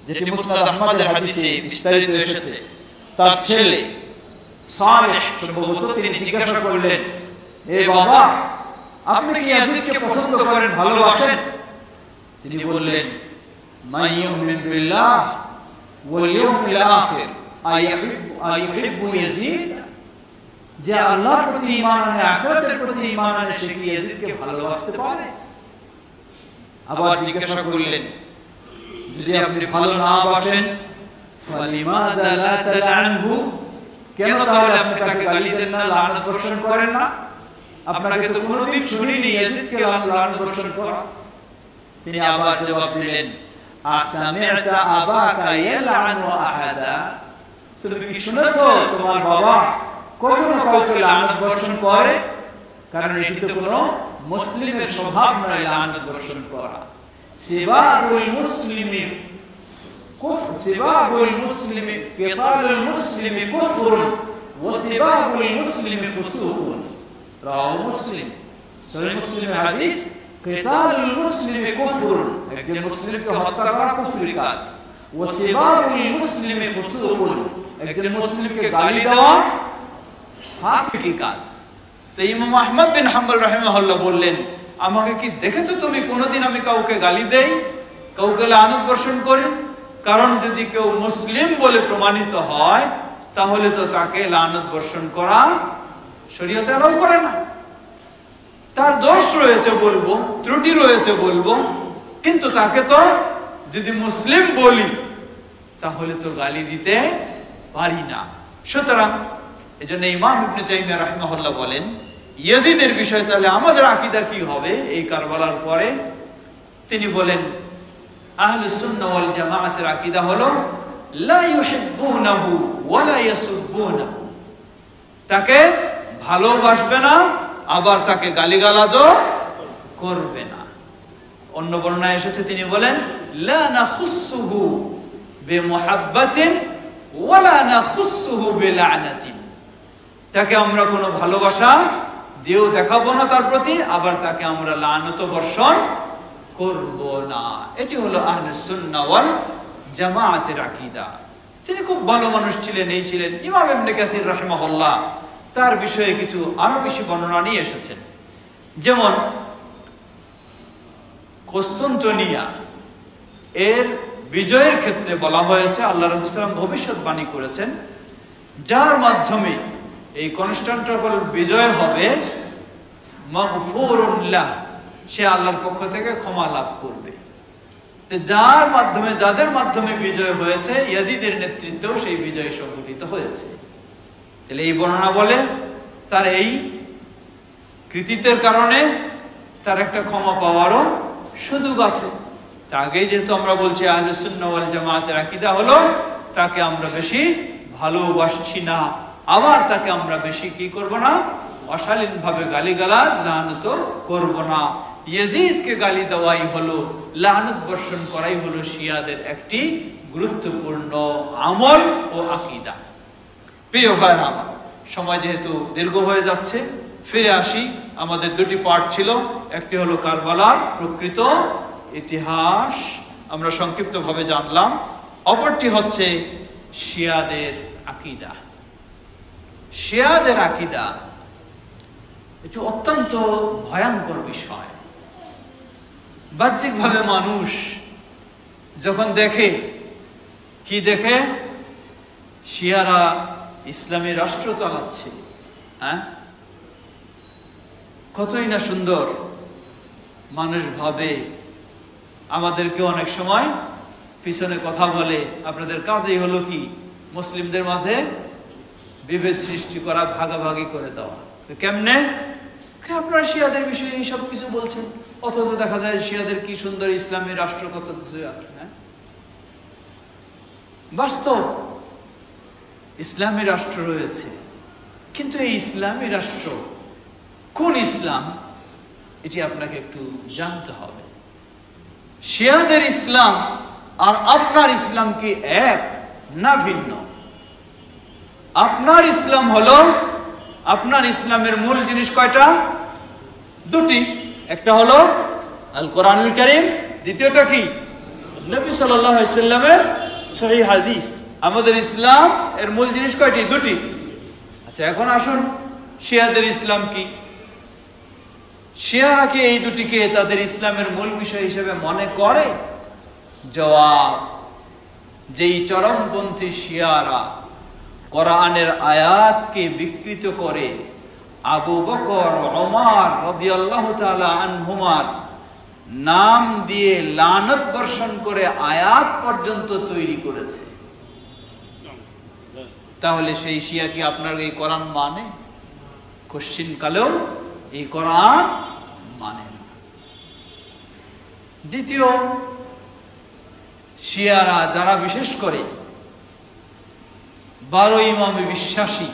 যেটি মুসনাদ আহমদের হাদিসে বিস্তারিত এসেছে, তার ছেলে সালেহ সম্ভবত তিনি জিজ্ঞাসা করলেন, হে বাবা, আপনি কি ইয়াজিদকে পছন্দ করেন, ভালোবাসেন? তিনি বললেন, মান ইউমিন বিল্লাহ ওয়াল ইয়াউমিল আখির আইয়ুহিব্বু ইয়াজিদ, যে আল্লাহর প্রতি ঈমান আনে, আখিরাতের প্রতি ঈমান আনে, সে কি ইয়াজিদকে ভালোবাসতে পারে? আবার জিজ্ঞাসা করলেন, যদি আপনি ভালো না বাসেন, ফালিমাযা লা তালআনহু, কেন তাহলে আপনি তাকে গালি দেন না, লানত বর্ষণ করেন না? আপনাকে তো কোনোদিন শুনিনি ইয়াজিদকে লানত বর্ষণ করা। তিনি আবার জবাব দিলেন, আসামি'তা আবাকা ইয়ালআনু আহাদা, তুমি কি শুনেছো তোমার বাবা কখনো কাউকে লানত বর্ষণ করে? কারণ এটি তো কোনো মুসলিমের স্বভাব নয় লানত বর্ষণ করা। সিবাবুল মুসলিমি কুফর, সিবাবুল মুসলিমি কিতালুল মুসলিমি কুফরুন ওয়া সিবাবুল মুসলিমি ফুসুকুন, রাওয়াহু মুসলিম। সহিহ মুসলিমের হাদিস, কিতালুল মুসলিমি কুফরুন, একজন মুসলিমকে হত্যা করা কুফরি কাজ, ওয়া সিবাবুল মুসলিমি ফুসুকুন, একজন মুসলিমকে গালি দেওয়া ফাসিকি কাজ। তো ইমাম আহমদ বিন হাম্বল রাহিমাহুল্লাহ বললেন, আমাকে কি দেখেছো তুমি কোনোদিন আমি কাউকে গালি দেই, কাউকে লানত বর্ষণ করি? কারণ যদি কেউ মুসলিম বলে প্রমাণিত হয় তাহলে তো তাকে লানত বর্ষণ করা শরীয়তে এলাও করে না। তার দোষ রয়েছে বলবো, ত্রুটি রয়েছে বলবো, কিন্তু তাকে তো যদি মুসলিম বলি তাহলে তো গালি দিতে পারি না। সুতরাং এজন্য ইমাম ইবনে তাইমিয়া রাহিমাহুল্লাহ বলেন, ইয়াজিদের বিষয়ে তাহলে আমাদের আকীদা কি হবে এই কারবালার পরে? তিনি বলেন, আহলুস সুন্নাহ ওয়াল জামাআতের আকীদা হলো লা ইউহিব্বুনাহু ওয়া লা ইয়াসুব্বুনাহু, তাকে ভালোবাসবে না আবার তাকে গালিগালাজও করবে না। অন্য বর্ণনায় এসেছে তিনি বলেন, লা নাখুসসুহু বিমুহাব্বাতিন ওয়া লা নাখুসসুহু বিলা'নাতিন, তাকে আমরা কোনো ভালোবাসা দিয়েও দেখাবো না তার প্রতি, আবার তাকে আমরা লানত বর্ষণ করব না। এটি হলো আহলুস সুন্নাহ ওয়াল জামাআতের আকীদা। তিনি খুব ভালো মানুষ ছিলেন, এই ছিলেন। ইমাম ইবনে কাসির রাহিমাহুল্লাহ তার বিষয়ে কিছু আরো বেশি বর্ণনা নিয়ে এসেছেন। যেমন কস্তান্তনিয়া এর বিজয়ের ক্ষেত্রে বলা হয়েছে, আল্লাহ রাসূল সাল্লাল্লাহু আলাইহি ওয়াসাল্লাম ভবিষ্যৎবাণী করেছেন, যার মাধ্যমে এই কনস্টান্টিনোপল বিজয় হবে, মাগফুরুন লাহ, সে আল্লাহর পক্ষ থেকে ক্ষমা লাভ করবে। যার মাধ্যমে, যাদের মাধ্যমে বিজয় হয়েছে, ইয়াজিদের নেতৃত্বেও সেই বিজয় সংঘটিত হয়েছে। তাহলে এই বর্ণনা বলে তার এই কৃতিত্বের কারণে তার একটা ক্ষমা পাওয়ারও সুযোগ আছে। তা আগেই যেহেতু আমরা বলছি আহলুস সুন্নাহ ওয়াল জামাতের আকীদা হলো তাকে আমরা বেশি ভালোবাসছি না, আবার তাকে আমরা বেশি কি করব না, অশালীন ভাবে গালিগালাজ লানত করব না। ইয়াজিদকে গালি দেওয়াই হলো, লানত বর্ষণ করাই হলো শিয়াদের একটি গুরুত্বপূর্ণ আমল ও আকীদা। প্রিয় ভাইরা আমার, সময় যেহেতু দীর্ঘ হয়ে যাচ্ছে, ফিরে আসি। আমাদের দুটি পার্ট ছিল, একটি হলো কারবালার প্রকৃত ইতিহাস, আমরা সংক্ষিপ্তভাবে জানলাম। অপরটি হচ্ছে শিয়াদের আকীদা। শিয়াদের আকীদা এটি অত্যন্ত ভয়ঙ্কর বিষয়। বাহ্যিকভাবে মানুষ যখন দেখে, কি দেখে, শিয়ারা ইসলামী রাষ্ট্র চালাচ্ছে, হ্যাঁ, কতই না সুন্দর। মানুষ ভাবে, আমাদেরকে অনেক সময় পিছনে কথা বলে, আপনাদের কাজই হলো কি মুসলিমদের মাঝে বিভেদ সৃষ্টি করা, ভাগাভাগি করে দেওয়া। কেমনে? আপনারা শিয়াদের বিষয়ে এই সব কিছু বলছেন, অথচ দেখা যায় শিয়াদের কি সুন্দর ইসলামী রাষ্ট্র, কত কিছু আছে। হ্যাঁ, বাস্তব ইসলামী রাষ্ট্র রয়েছে, কিন্তু এই ইসলামী রাষ্ট্র কোন ইসলাম, এটি আপনাকে একটু জানতে হবে। শিয়াদের ইসলাম আর আপনার ইসলাম কি এক না ভিন্ন? আপনার ইসলাম হলো, আপনার ইসলামের মূল জিনিস কয়টা? দুটি। একটা হলো আল কোরআনুল কারীম, দ্বিতীয়টা কি? নবী সাল্লাল্লাহু আলাইহি সাল্লামের সহিহ হাদিস। আমাদের ইসলাম এর মূল জিনিস কয়টি? দুটি। আচ্ছা, এখন আসুন শিয়াদের ইসলাম কি? শিয়ারা কি এই দুটিকে তাদের ইসলামের মূল বিষয় হিসেবে মনে করে? জবাব, যেই চরমপন্থী শিয়ারা কোরআনের আয়াতকে বিকৃত করে আবু বকর, ওমর রাদিয়াল্লাহু তাআলা আনহুমার নাম দিয়ে লানত বর্ষণ করে আয়াত পর্যন্ত তৈরি করেছে, তাহলে সেই শিয়া কি আপনার এই কোরআন মানে? কোশ্চিন কালেও এই কোরআন মানে না। দ্বিতীয়, শিয়ারা যারা বিশেষ করে 12 ইমামে বিশ্বাসী,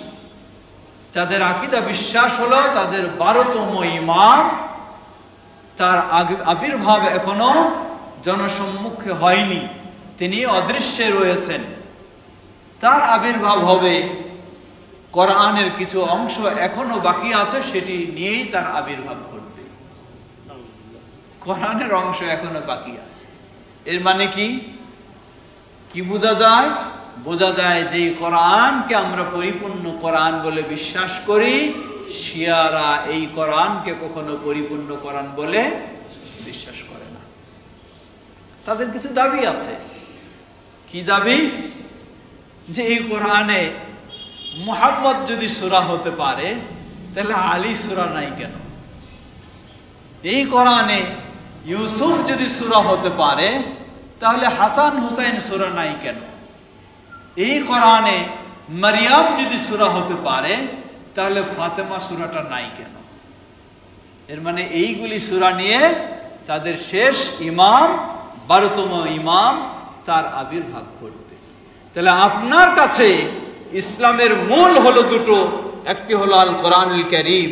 তাদের আকীদা বিশ্বাস হলো তাদের 12তম ইমাম, তার আবির্ভাব এখনো জনসম্মুখে হয়নি, তিনি অদৃশ্যে রয়েছেন। তার আবির্ভাব হবে, কোরআনের কিছু অংশ এখনো বাকি আছে, সেটি নিয়েই তার আবির্ভাব ঘটবে। কোরআনের অংশ এখনো বাকি আছে, এর মানে কি? কি বোঝা যায়? বোঝা যায় যে কোরআনকে আমরা পরিপূর্ণ কোরআন বলে বিশ্বাস করি, শিয়ারা এই কোরআনকে কখনো পরিপূর্ণ কোরআন বলে বিশ্বাস করে না। তাদের কিছু দাবি আছে। কি দাবি? যে এই কোরআনে মুহাম্মদ যদি সূরা হতে পারে, তাহলে আলী সূরা নাই কেন? এই কোরআনে ইউসুফ যদি সূরা হতে পারে, তাহলে হাসান হুসাইন সূরা নাই কেন? এই কোরআনে মারিয়াম যদি সূরা হতে পারে, তাহলে ফাতেমা সূরাটা নাই কেন? এর মানে এইগুলি সূরা নিয়ে তাদের শেষ ইমাম, 12তম ইমাম, তার আবির্ভাব ঘটবে। তাহলে আপনার কাছে ইসলামের মূল হলো দুটো, একটি হলো আল কোরআনুল কারীম,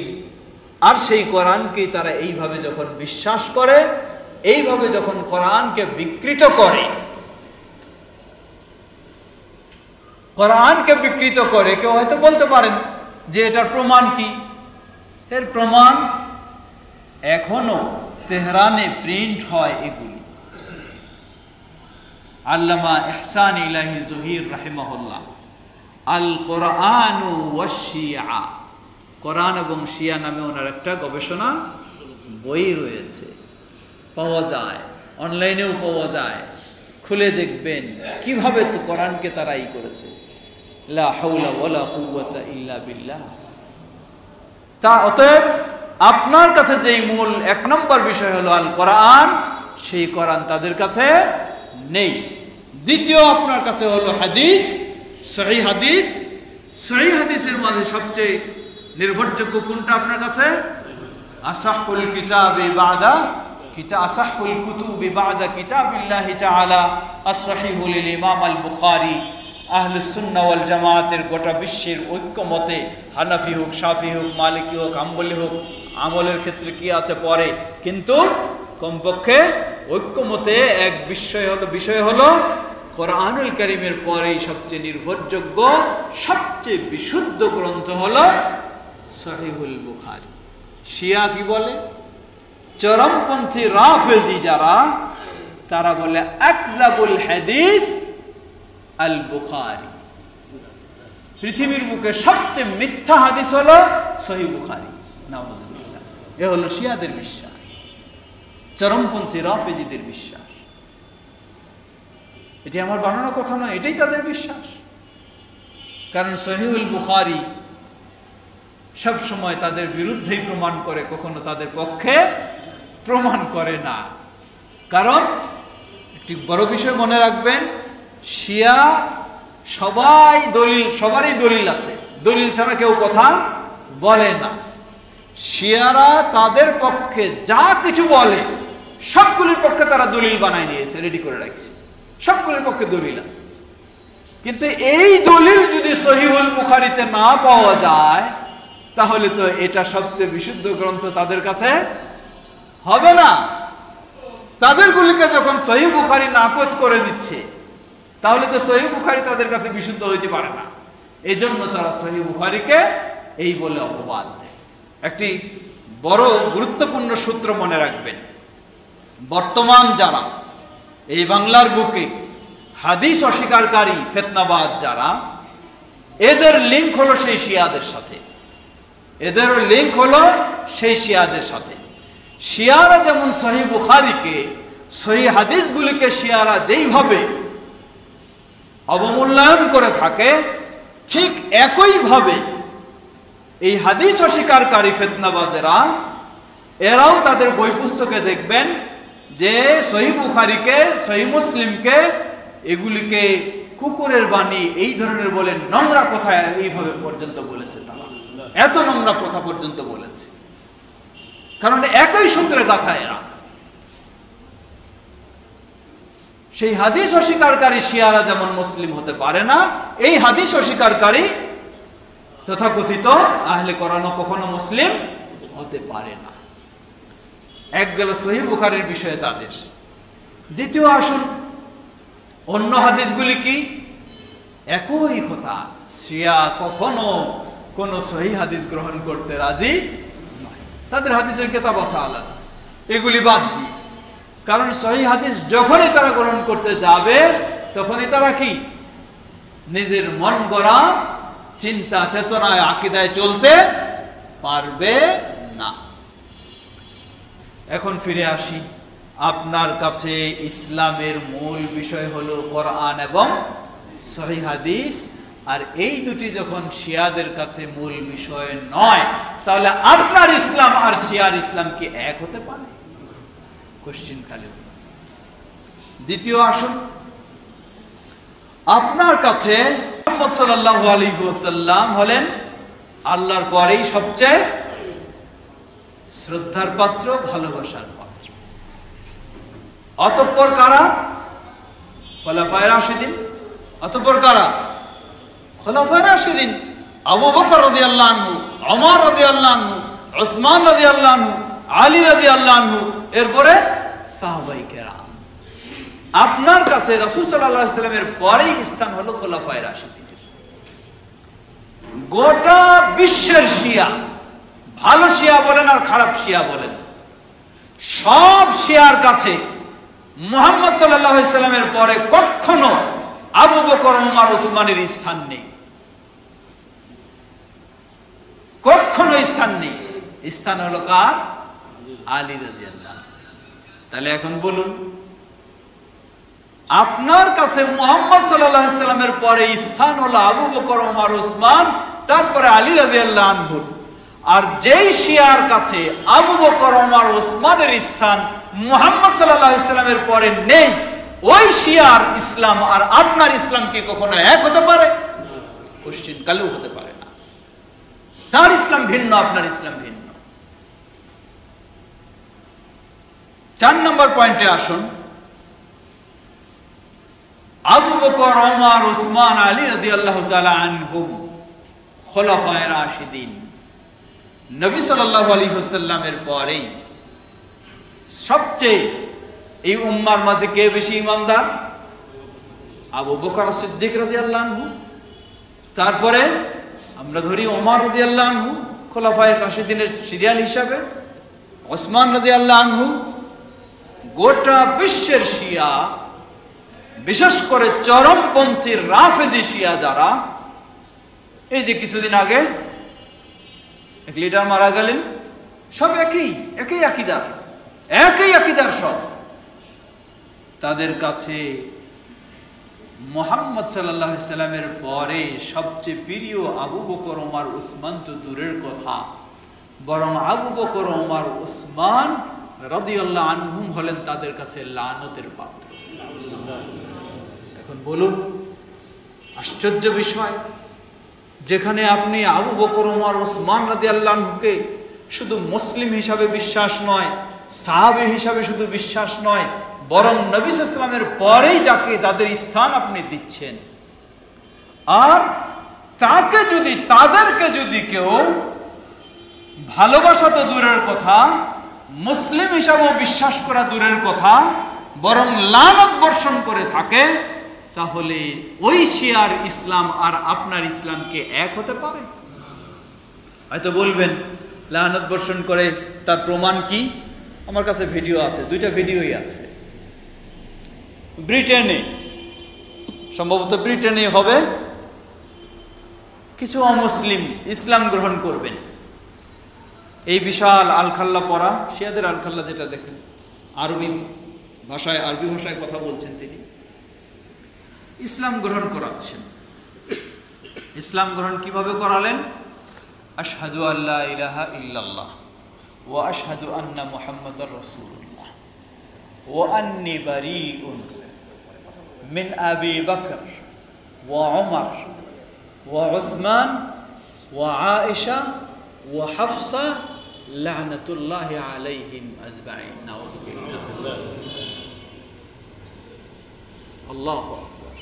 আর সেই কোরআনকেই তারা এইভাবে যখন বিশ্বাস করে, এইভাবে যখন কোরআনকে বিকৃত করে, কোরআনকে বিকৃত করে, কেউ হয়তো বলতে পারেন যে এটার প্রমাণ কি? এর প্রমাণ এখনো তেহরানে প্রিন্ট হয় এগুলি। আল্লামা ইহসান ইলাহি জহির রাহিমাহুল্লাহ আল কোরআন ওয়াশ শিয়া, কোরআন এবং শিয়া নামে ওনার একটা গবেষণা বই রয়েছে, পাওয়া যায়, অনলাইনেও পাওয়া যায়, খুলে দেখবেন কিভাবে তো কোরআনকে তারা ই করেছে। লা হাওলা ওয়ালা কুওয়াতা ইল্লা বিল্লাহ। তা অতএব আপনার কাছে যেই মূল 1 নম্বর বিষয় হলো আল কোরআন, সেই কোরআন তাদের কাছে নেই। দ্বিতীয় আপনার কাছে হলো হাদিস, সহিহ হাদিস। সহিহ হাদিসের মধ্যে সবচেয়ে নির্ভরযোগ্য কোনটা আপনার কাছে? আসাহুল কিতাবি বাদা আসাহুল কুতুবি বাদা কিতাবিল্লাহি তাআলা as-সাহিহু লিল ইমাম আল বুখারী। আহলুস সুন্নাহ ওয়াল জামাতের গোটা বিশ্বের ঐক্যমতে, হানাফি হোক, শাফি হোক, মালিকি হোক, হাম্বলি হোক, আমলের ক্ষেত্রে কি আছে পরে, কিন্তু কমপক্ষে ঐক্যমতে এক বিষয় হলো কোরআনুল কারীমের পরেই সবচেয়ে নির্ভরযোগ্য, সবচেয়ে বিশুদ্ধ গ্রন্থ হলো সহিহুল বুখারী। শিয়া কি বলে? চরমপন্থী রাফেজি যারা, তারা বলে আকযাবুল হাদিস আল বুখারী। পৃথিবীর বুকে সবচেয়ে মিথ্যা হাদিস হলো সহিহ বুখারী। নাউযুবিল্লাহ। এ হলো শিয়াদের বিশ্বাস, চরমপন্থী রাফেজিদের বিশ্বাস। এটি আমার বানানো কথা নয়, এটাই তাদের বিশ্বাস। কারণ সহিহুল বুখারী সব সময় তাদের বিরুদ্ধেই প্রমাণ করে, কখনো তাদের পক্ষে প্রমাণ করে না। কারণ একটি বড় বিষয় মনে রাখবেন, শিয়া সবারই দলিল আছে, দলিল ছাড়া কেউ কথা বলে না। শিয়ারা তাদের পক্ষে যা কিছু বলে সবগুলির পক্ষে তারা দলিল বানায় নিয়েছে, রেডি করে রাখছে, সবগুলির পক্ষে দলিল আছে। কিন্তু এই দলিল যদি সহিহুল বুখারীতে না পাওয়া যায়, তাহলে তো এটা সবচেয়ে বিশুদ্ধ গ্রন্থ তাদের কাছে হবে না। তাদের গুলিকে যখন সহিহ বুখারী নাকচ করে দিচ্ছে, তাহলে তো সহিহ বুখারী তাদের কাছে বিশুদ্ধ হইতে পারে না। এই জন্য তারা সহিহ বুখারীকে এই বলে অপবাদ দেয়। একটি বড় গুরুত্বপূর্ণ সূত্র মনে রাখবেন, বর্তমান যারা এই বাংলার বুকে হাদিস অস্বীকারী ফিতনাবাজ যারা, এদের লিঙ্ক হলো সেই শিয়াদের সাথে, এদেরও লিঙ্ক হলো সেই শিয়াদের সাথে। শিয়ারা যেমন সহিহ বুখারীকে, সহিহ হাদিসগুলিকে শিয়ারা যেইভাবে অবমূল্যায়ন করে থাকে, ঠিক একইভাবে এই হাদিস অস্বীকারী ফিতনাবাজেরা, এরাও তাদের বই পুস্তকে দেখবেন যে সহিহ বুখারীকে, সহিহ মুসলিমকে, এগুলিকে কুকুরের বাণী এই ধরনের বলে নোংরা কথা এইভাবে পর্যন্ত বলেছে। তারা এত নোংরা কথা পর্যন্ত বলেছে, কারণ একই সূত্রে গাথা এরা। সেই হাদিস অস্বীকারী শিয়ারা যেমন মুসলিম হতে পারে না, এই হাদিস অস্বীকারী তথাকথিত আহলে কোরআনও কখনো মুসলিম হতে পারে না। এক গেল সহিহ বুখারীর বিষয়ে তাদের। দ্বিতীয় আসুন, অন্য হাদিসগুলি কি? একই কথা, শিয়া কখনো কোন সহিহ হাদিস গ্রহণ করতে রাজি নয়। তাদের হাদিসের কিতাব আছে আলাদা, এগুলি বাদ দিয়ে। কারণ সহিহ হাদিস যখনই তারা গ্রহণ করতে যাবে, তখনই তারা কি নিজের মন গড়া চিন্তা চেতনায় আকীদায় চলতে পারবে না। এখন ফিরে আসি, আপনার কাছে ইসলামের মূল বিষয় হলো কোরআন এবং সহিহ হাদিস, আর এই দুটি যখন শিয়াদের কাছে মূল বিষয় নয়, তাহলে আপনার ইসলাম আর শিয়ার ইসলাম কি এক হতে পারে? কোশ্চেন খালি। দ্বিতীয় আসুন, আপনার কাছে মুহাম্মদ সাল্লাল্লাহু আলাইহি ওয়াসাল্লাম হলেন আল্লাহর পরেই সবচেয়ে শ্রদ্ধার পাত্র, ভালোবাসার পাত্র। অতঃপর কারা? খোলাফায়ে রাশিদিন। অতঃপর কারা? খোলাফায়ে রাশিদিন। আবু বকর রাদিয়াল্লাহু আনহু, ওমর রাদিয়াল্লাহু আনহু, উসমান রাদিয়াল্লাহু আনহু, আলী রাদিয়াল্লাহু আনহু, এরপরে সাহাবায়ে কেরাম। আপনার কাছে রাসূল সাল্লাল্লাহু আলাইহি ওয়াসাল্লামের পরেই স্থান হলো খোলাফায়ে রাশিদিনের। গোটা বিশ্বের শিয়া, ভালো শিয়া বলেন আর খারাপ শিয়া বলেন, সব শিয়ার কাছে মুহাম্মদ সাল্লাল্লাহু আলাইহি ওয়াসাল্লামের পরে কখনো আবু বকর, ওমর, উসমানের স্থান নেই, কখনো স্থান নেই। স্থান হলো কার? আলী রাদিয়াল্লাহু আনহু। তাহলে এখন বলুন, আপনার কাছে মুহাম্মদ সাল্লাল্লাহু আলাইহি ওয়াসাল্লামের পরে স্থান হলো আবু বকর, ওমর, উসমান, তারপরে আলী রাদিয়াল্লাহু আনহু। আর যেই শিয়ার কাছে আবু বকর, ওমর, উসমানের স্থান মুহাম্মদ সাল্লাল্লাহু আলাইহি ওয়াসাল্লামের পরে নেই, ওই শিয়ার ইসলাম আর আপনার ইসলাম কি কখনো এক হতে পারে? কোশ্চেন কালেও হতে পারে না। তার ইসলাম ভিন্ন, আপনার ইসলাম ভিন্ন। 4 নম্বর পয়েন্টে আসুন। আবু বকর, ওমর, উসমান, আলী রাদিয়াল্লাহু তাআলা আনহুম খোলাফায়ে রাশিদিন। নবী সাল্লাল্লাহু আলাইহি ওয়াসাল্লামের পরেই সবচেয়ে এই উম্মার মাঝে কে বেশি ঈমানদার? আবু বকর সিদ্দিক রাদিয়াল্লাহু আনহু। তারপরে আমরা ধরি ওমর রাদিয়াল্লাহু আনহু খোলাফায়ে রাশিদিনের সিরিয়াল হিসাবে, ওসমান রাদিয়াল্লাহু আনহু। গোটা বিশ্বের শিয়া, বিশেষ করে চরমপন্থী রাফেদি শিয়া যারা, এই যে কিছুদিন আগে এক লিডার মারা গেলেন, সব একই আকীদার সব। তাদের কাছে মুহাম্মদ সাল্লাল্লাহু আলাইহি সাল্লামের পরে সবচেয়ে প্রিয় আবু বকর, ওমর, উসমান তো দূরের কথা, বরং আবু বকর, ওমর, উসমান রাদিয়াল্লাহু আনহুম হলেন তাদের কাছে লানতের পাত্র। এখন বলুন, আশ্চর্য বিষয়, যেখানে আপনি আবু বকর, ওমর, উসমান রাদিয়াল্লাহু আনহুকে শুধু মুসলিম হিসাবে বিশ্বাস নয়, সাহাবী হিসাবে শুধু বিশ্বাস নয়, বরং নবী সাল্লাল্লাহু আলাইহি ওয়াসাল্লামের পরেই যাদের স্থান আপনি দিচ্ছেন, আর তাদেরকে যদি কেউ ভালোবাসা তো দূরের কথা, মুসলিম হিসাবেও বিশ্বাস করা দূরের কথা, বরং লানত বর্ষণ করে থাকে, তাহলে ওই শিয়ার ইসলাম আর আপনার ইসলামকে এক হতে পারে? হয়তো বলবেন লানত বর্ষণ করে, তার প্রমাণ কি? আমার কাছে ভিডিও আছে, 2টা ভিডিওই আছে। ব্রিটেনে, সম্ভবত ব্রিটেনে হবে, কিছু অমুসলিম ইসলাম গ্রহণ করবেন। এই বিশাল আলখাল্লা পড়া, শিয়াদের আলখাল্লা যেটা দেখেন, আরবি ভাষায় কথা বলছেন, তিনি ইসলাম গ্রহণ করাচ্ছেন। ইসলাম গ্রহণ কিভাবে করালেন? আশহাদু আল্লা ইলাহা ইল্লাল্লাহ ওয়া আশহাদু আন্না মুহাম্মাদার রাসূলুল্লাহ ওয়া আন্নী বারীউন মিন আবি বকর ওয়া ওমর ওয়া উসমান ওয়া আয়েশা ওয়া হাফসা লা'নাতুল্লাহি আলাইহিম আজমাইন। নাউযুবিল্লাহ। আল্লাহু আকবার।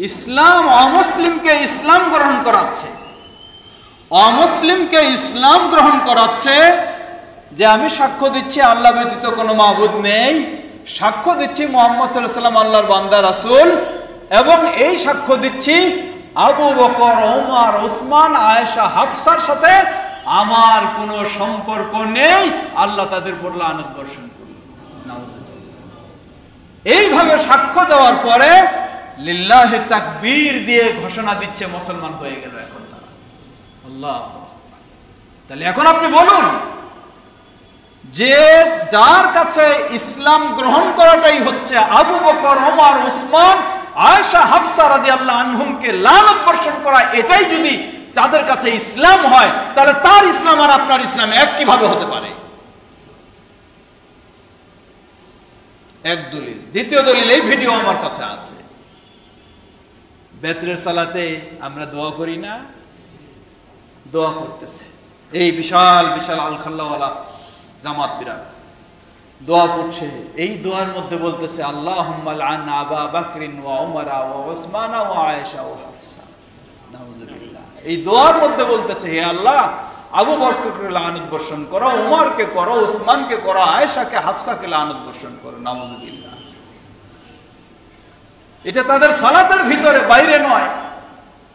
ইসলাম অমুসলিমকে ইসলাম গ্রহণ করাচ্ছে, অমুসলিমকে ইসলাম গ্রহণ করাচ্ছে যে আমি সাক্ষ্য দিচ্ছি আল্লাহ ব্যতীত কোনো মাবুদ নেই, সাক্ষ্য দিচ্ছি মুহাম্মদ সাল্লাল্লাহু আলাইহি ওয়াসাল্লাম আল্লাহর বান্দা রাসূল, এবং এই সাক্ষ্য দিচ্ছি আবু বকর, ওমর, উসমান, আয়েশা, হাফসার সাথে আমার কোনো সম্পর্ক নেই, আল্লাহ তাদের উপর লানত বর্ষণ করুন। এইভাবে সাক্ষ্য দেওয়ার পরে লিল্লাহি তাকবীর দিয়ে ঘোষণা দিচ্ছে মুসলমান হয়ে গেল এখন তারা। আল্লাহ। তাহলে এখন আপনি বলুন, যে যার কাছে ইসলাম গ্রহণ করাটাই হচ্ছে আবু বকর, ওমর, উসমান, আয়েশা, হাফসা রাদিয়াল্লাহু আনহুমকে লানত বর্ষণ করা, এটাই যদি যাদের কাছে ইসলাম হয়, তাহলে তার ইসলাম আর আপনার ইসলাম এক কিভাবে হতে পারে? এক দলিল। দ্বিতীয় দলিল, এই ভিডিও আমার কাছে আছে। বেতরের সালাতে আমরা দোয়া করি না? দোয়া করতেছে, এই বিশাল বিশাল আলখাল্লাওয়ালা জামাত বিরাট দোয়া করছে। এই দোয়ার মধ্যে বলতেছে আল্লাহুম্মা লা'আন আবা বকরিন ওয়া উমরা ওয়া উসমানা ওয়া আয়েশা ওয়া হাফসা। নাউযুবিল্লাহ। এই দোয়ার মধ্যে বলতেছে, হে আল্লাহ, আবু বকরকে লানত বর্ষণ করো, উমরকে করো, উসমানকে করো, আয়েশাকে, হাফসাকে লানত বর্ষণ করো। নাউযুবিল্লাহ। এটা তাদের সালাতের ভিতরে, বাইরে নয়।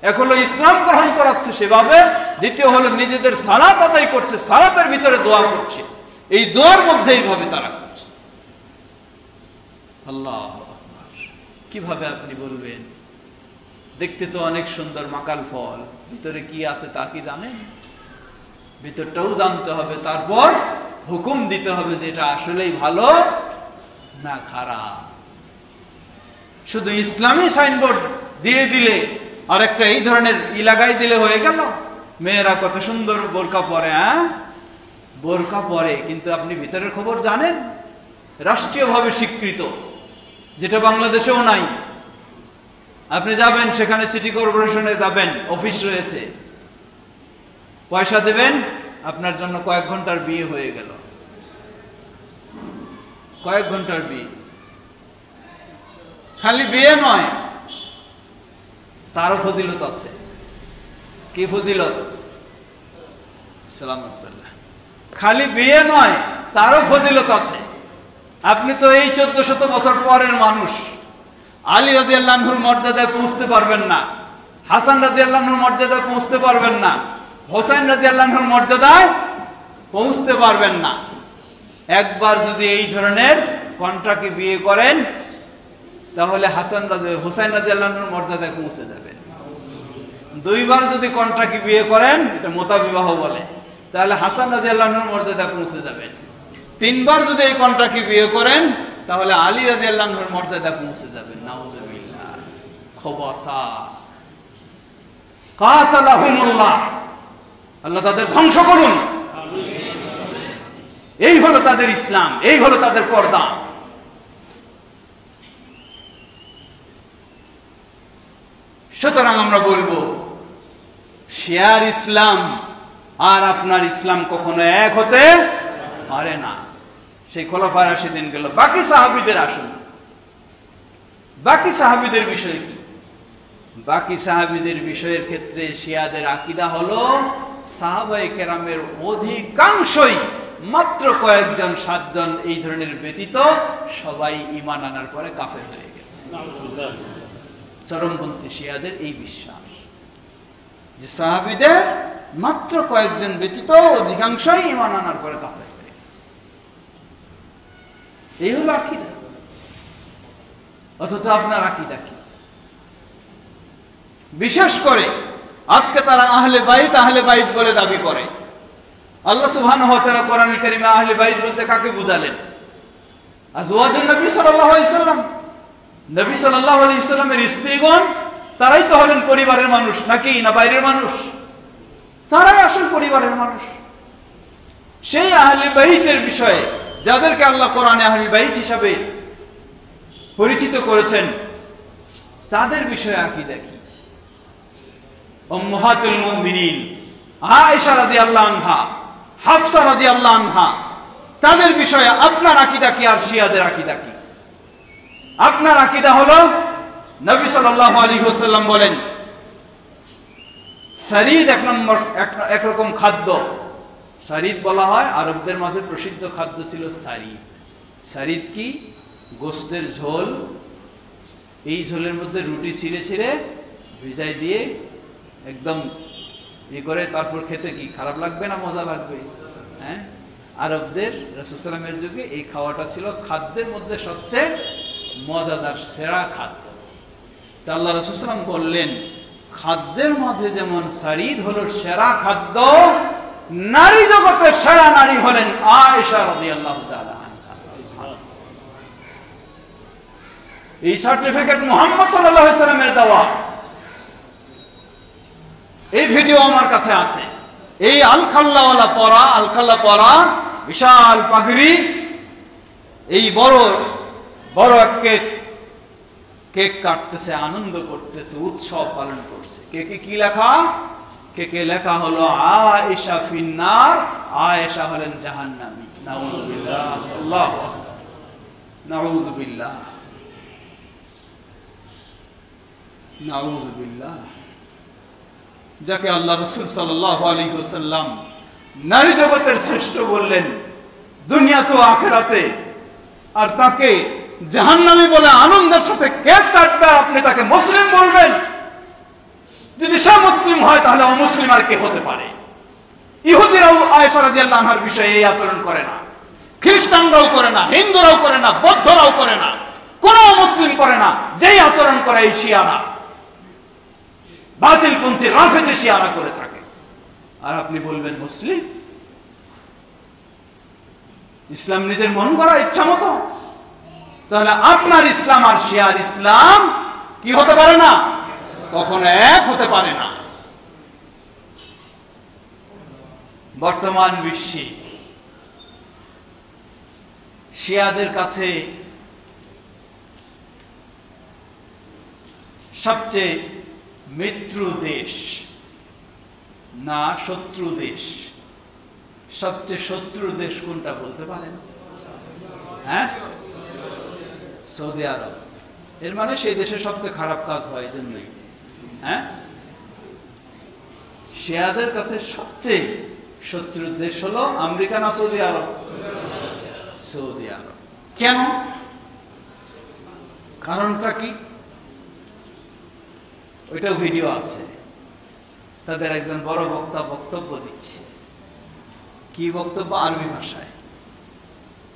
এক হলো ইসলাম গ্রহণ করাচ্ছে সেভাবে, দ্বিতীয় হলো নিজেদের সালাত আদায় করছে, সালাতের ভিতরে দোয়া করছে, এই দোয়ার মধ্যে এইভাবে তারা করছে। আল্লাহু আকবার। কিভাবে আপনি বলবেন? দেখতে তো অনেক সুন্দর মাকাল ফল, ভিতরে কি আছে তা কি জানেন? ভিতরটাও জানতে হবে, তারপর হুকুম দিতে হবে যে এটা আসলেই ভালো না খারাপ। শুধু ইসলামী সাইনবোর্ড দিয়ে দিলে আর একটা এই ধরনের লাগাই দিলে হয়ে গেল? মেয়েরা কত সুন্দর বোরকা পরে, বোরকা পরে, কিন্তু আপনি ভিতরের খবর জানেন? রাষ্ট্রীয়ভাবে স্বীকৃত, যেটা বাংলাদেশেও নাই। আপনি যাবেন সেখানে, সিটি কর্পোরেশনে যাবেন, অফিস রয়েছে, পয়সা দেবেন, আপনার জন্য কয়েক ঘন্টার বিয়ে হয়ে গেল। কয়েক ঘন্টার বিয়ে। খালি বিয়ে নয়, তারও ফজিলত আছে। কি ফজিলত? সালামতুল্লাহ। খালি বিয়ে নয়, তারও ফজিলত আছে। আপনি তো এই 1400 বছর পরের মানুষ। আলী রাদিয়াল্লাহু আনহুর মর্যাদায় পৌঁছতে পারবেন না, হাসান রাদিয়াল্লাহু আনহুর মর্যাদায় পৌঁছতে পারবেন না, হোসেন রাদিয়াল্লাহু আনহুর মর্যাদায় পৌঁছতে পারবেন না। একবার যদি এই ধরনের কন্ট্রাক্টে বিয়ে করেন, তাহলে হোসেন রাদিয়াল্লাহু আনহুর মর্যাদায় পৌঁছে যাবেন। দুইবার যদি কন্ট্রাক্টে বিয়ে করেন, এটা মোতা বিবাহ বলে, তাহলে হাসান রাদিয়াল্লাহু আনহুর মর্যাদায় পৌঁছে যাবেন। তিনবার যদি এই কন্ট্রাক্টে বিয়ে করেন, তাহলে আলী রাদিয়াল্লাহু আনহুর মর্যাদায় পৌঁছে যাবেন। নাউযুবিল্লাহ। খবাসা কাতালাহুমুল্লাহ, আল্লাহ তাদের ধ্বংস করুন। এই হলো তাদের ইসলাম, এই হলো তাদের পর্দা। সুতরাং আমরা বলবো, শিয়ার ইসলাম আর আপনার ইসলাম কখনো এক হতে পারে না। সেই খোলাফায়ে রাশিদিন গেল, বাকি সাহাবীদের আসুন। বাকি সাহাবীদের বিষয় কি? বাকি সাহাবীদের বিষয়ের ক্ষেত্রে শিয়াদের আকীদা হলো, সাহাবায়ে কেরামের অধিকাংশই, মাত্র কয়েকজন 7 জন এই ধরনের ব্যতীত সবাই ঈমান আনার পরে কাফের হয়ে গেছে। চরমপন্থী শিয়াদের এই বিশ্বাস যে সাহাবীদের মাত্র কয়েকজন ব্যতীত অধিকাংশই ঈমান আনার পরে কাফের হয়ে গেছে। এই হলো আকীদা। অথচ আপনার আকীদা কি? বিশেষ করে আজকে তারা আহলে বাইত বলে দাবি করে। আল্লাহ সুবহানাহু ওয়া তাআলা কোরআনুল কারীমে আহলে বাইত বলতে কাকে বুঝালেন? আজওয়াজুন নবী সাল্লাল্লাহু আলাইহি সাল্লাম। নবী সাল্লাল্লাহু আলাইহি সাল্লামের স্ত্রীগণ, তারাই তো হলেন পরিবারের মানুষ, নাকি না বাইরের মানুষ? তারাই আসল পরিবারের মানুষ। সেই আহলে বাইতের বিষয়ে, যাদেরকে আল্লাহ কোরআনে আহলে বাইত হিসাবে পরিচিত করেছেন, তাদের বিষয়ে আকীদা কি? উম্মাহাতুল মুমিনিন আয়েশা রাদিয়াল্লাহু আনহা, হাফসা রাদিয়াল্লাহু আনহা, তাদের বিষয়ে আপনার আকীদা কি আর শিয়াদের আকীদা কি? আপনার আকীদা হলো, নবী সাল্লাল্লাহু আলাইহি ওয়াসাল্লাম বলেন, সারিদ এক রকম খাদ্য। সারিদ বলা হয়, আরবদের মাঝে প্রসিদ্ধ খাদ্য ছিল সারিদ। সারিদ কি? গোশতের ঝোল। এই ঝোলের মধ্যে রুটি ছিঁড়ে ছিঁড়ে ভিজাই দিয়ে একদম করে তারপর খেতে কি খারাপ লাগবে না মজা লাগবে? হ্যাঁ, আরবদের রাসূল সাল্লাল্লাহু আলাইহি ওয়াসাল্লামের যুগে এই খাওয়াটা ছিল খাদ্যের মধ্যে সবচেয়ে মজাদার, সেরা খাদ্য। তা আল্লাহ রাসূল সাল্লাল্লাহু আলাইহি ওয়াসাল্লাম বললেন, খাদ্যের মাঝে যেমন সারিদ হলো সেরা খাদ্য, নারী জগতের সেরা নারী হলেন আয়েশা রাদিয়াল্লাহু তাআলা আনহা। এই সার্টিফিকেট মুহাম্মদ সাল্লাল্লাহু আলাইহি ওয়াসাল্লামের দেওয়া। এই ভিডিও আমার কাছে আছে। এই আলখাল্লাওয়ালা পরা, আলখাল্লা পরা, বিশাল পাগড়ি, এই বড় বড় কেক কাটতেছে, আনন্দ করতেছে, উৎসব পালন করছে। কেকে কি লেখা? কেকে লেখা হলো আয়েশা ফিন্নার, আয়েশা হলেন জাহান্নামী। নাউযুবিল্লাহ, আল্লাহু আকবার, নাউযুবিল্লাহ, নাউযুবিল্লাহ। যাকে আল্লাহ রাসূল সাল্লাল্লাহু আলাইহি ওয়াসাল্লাম নারী জগতের শ্রেষ্ঠ বললেন দুনিয়া তো আখিরাতে, আর তাকে জাহান্নামী বলে আনন্দের সাথে কেক কাটবে, আপনি তাকে মুসলিম বলবেন? যদি সে মুসলিম হয়, তাহলে অমুসলিম আর কে হতে পারে? ইহুদিরাও আয়েশা রাদিয়াল্লাহু আনহার বিষয়ে এই আচরণ করে না, খ্রিস্টানরাও করে না, হিন্দুরাও করে না, বৌদ্ধরাও করে না, কোন মুসলিম করে না যেই আচরণ করে এই শিয়ারা, বাতিলপন্থী রাফেজি শিয়ারা করে থাকে। আর আপনি বলবেন মুসলিম? ইসলাম নিজের মন করা ইচ্ছা মতো? তাহলে আপনার ইসলাম আর শিয়ার ইসলাম কি হতে পারে না, কখনো এক হতে পারে না। বর্তমান বিশ্বে শিয়াদের কাছে সবচেয়ে মিত্র দেশ না শত্রু দেশ, সবচেয়ে শত্রু দেশ কোনটা বলতে পারেন? হ্যাঁ, সৌদি আরব, এর মানে সেই দেশে সবচেয়ে খারাপ কাজ হয় এই জন্যই। হ্যাঁ, শিয়াদের কাছে সবচেয়ে শত্রুর দেশ হলো আমেরিকা না সৌদি আরব? সৌদি আরব। কেন? কারণটা কি? ওইটাও ভিডিও আছে, তাদের একজন বড় বক্তা বক্তব্য দিচ্ছে। কি বক্তব্য? আরবি ভাষায়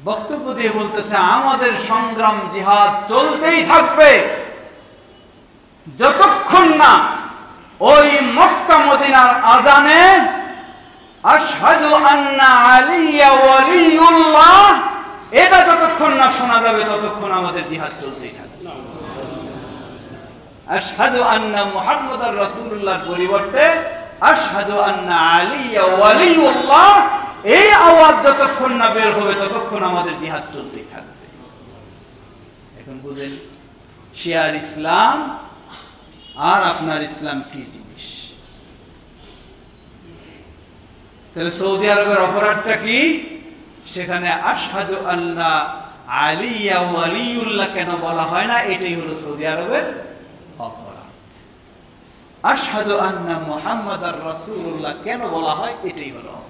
বক্তব্য দিয়ে বলতেছে, আমাদের সংগ্রাম জিহাদ চলতেই থাকবে যতক্ষণ না ওই মক্কা মদিনার আজানে আশহাদু আন্না আলিয়া ওয়ালিউল্লাহ এটা যতক্ষণ না শোনা যাবে ততক্ষণ আমাদের জিহাদ চলতেই থাকবে। আশহাদু আন্না মুহাম্মাদুর রাসূলুল্লাহর পরিবর্তে আশহাদু আন্না আলিয়া ওয়ালিউল্লাহ এই আওয়াজ যতক্ষণ না বের হবে ততক্ষণ আমাদের জিহাদ চলতেই থাকবে। এখন বুঝেন শিয়ার ইসলাম আর আপনার ইসলাম কি জিনিস। তাহলে সৌদি আরবের অপরাধটা কি? সেখানে আশহাদু আল্লাহ আলিয়া ওয়ালিউল্লাহ কেন বলা হয় না? এটাই হলো সৌদি আরবের অপরাধ। আশহাদু আন্না মুহাম্মাদুর রাসূলুল্লাহ কেন বলা হয়? এটাই হলো অপরাধ।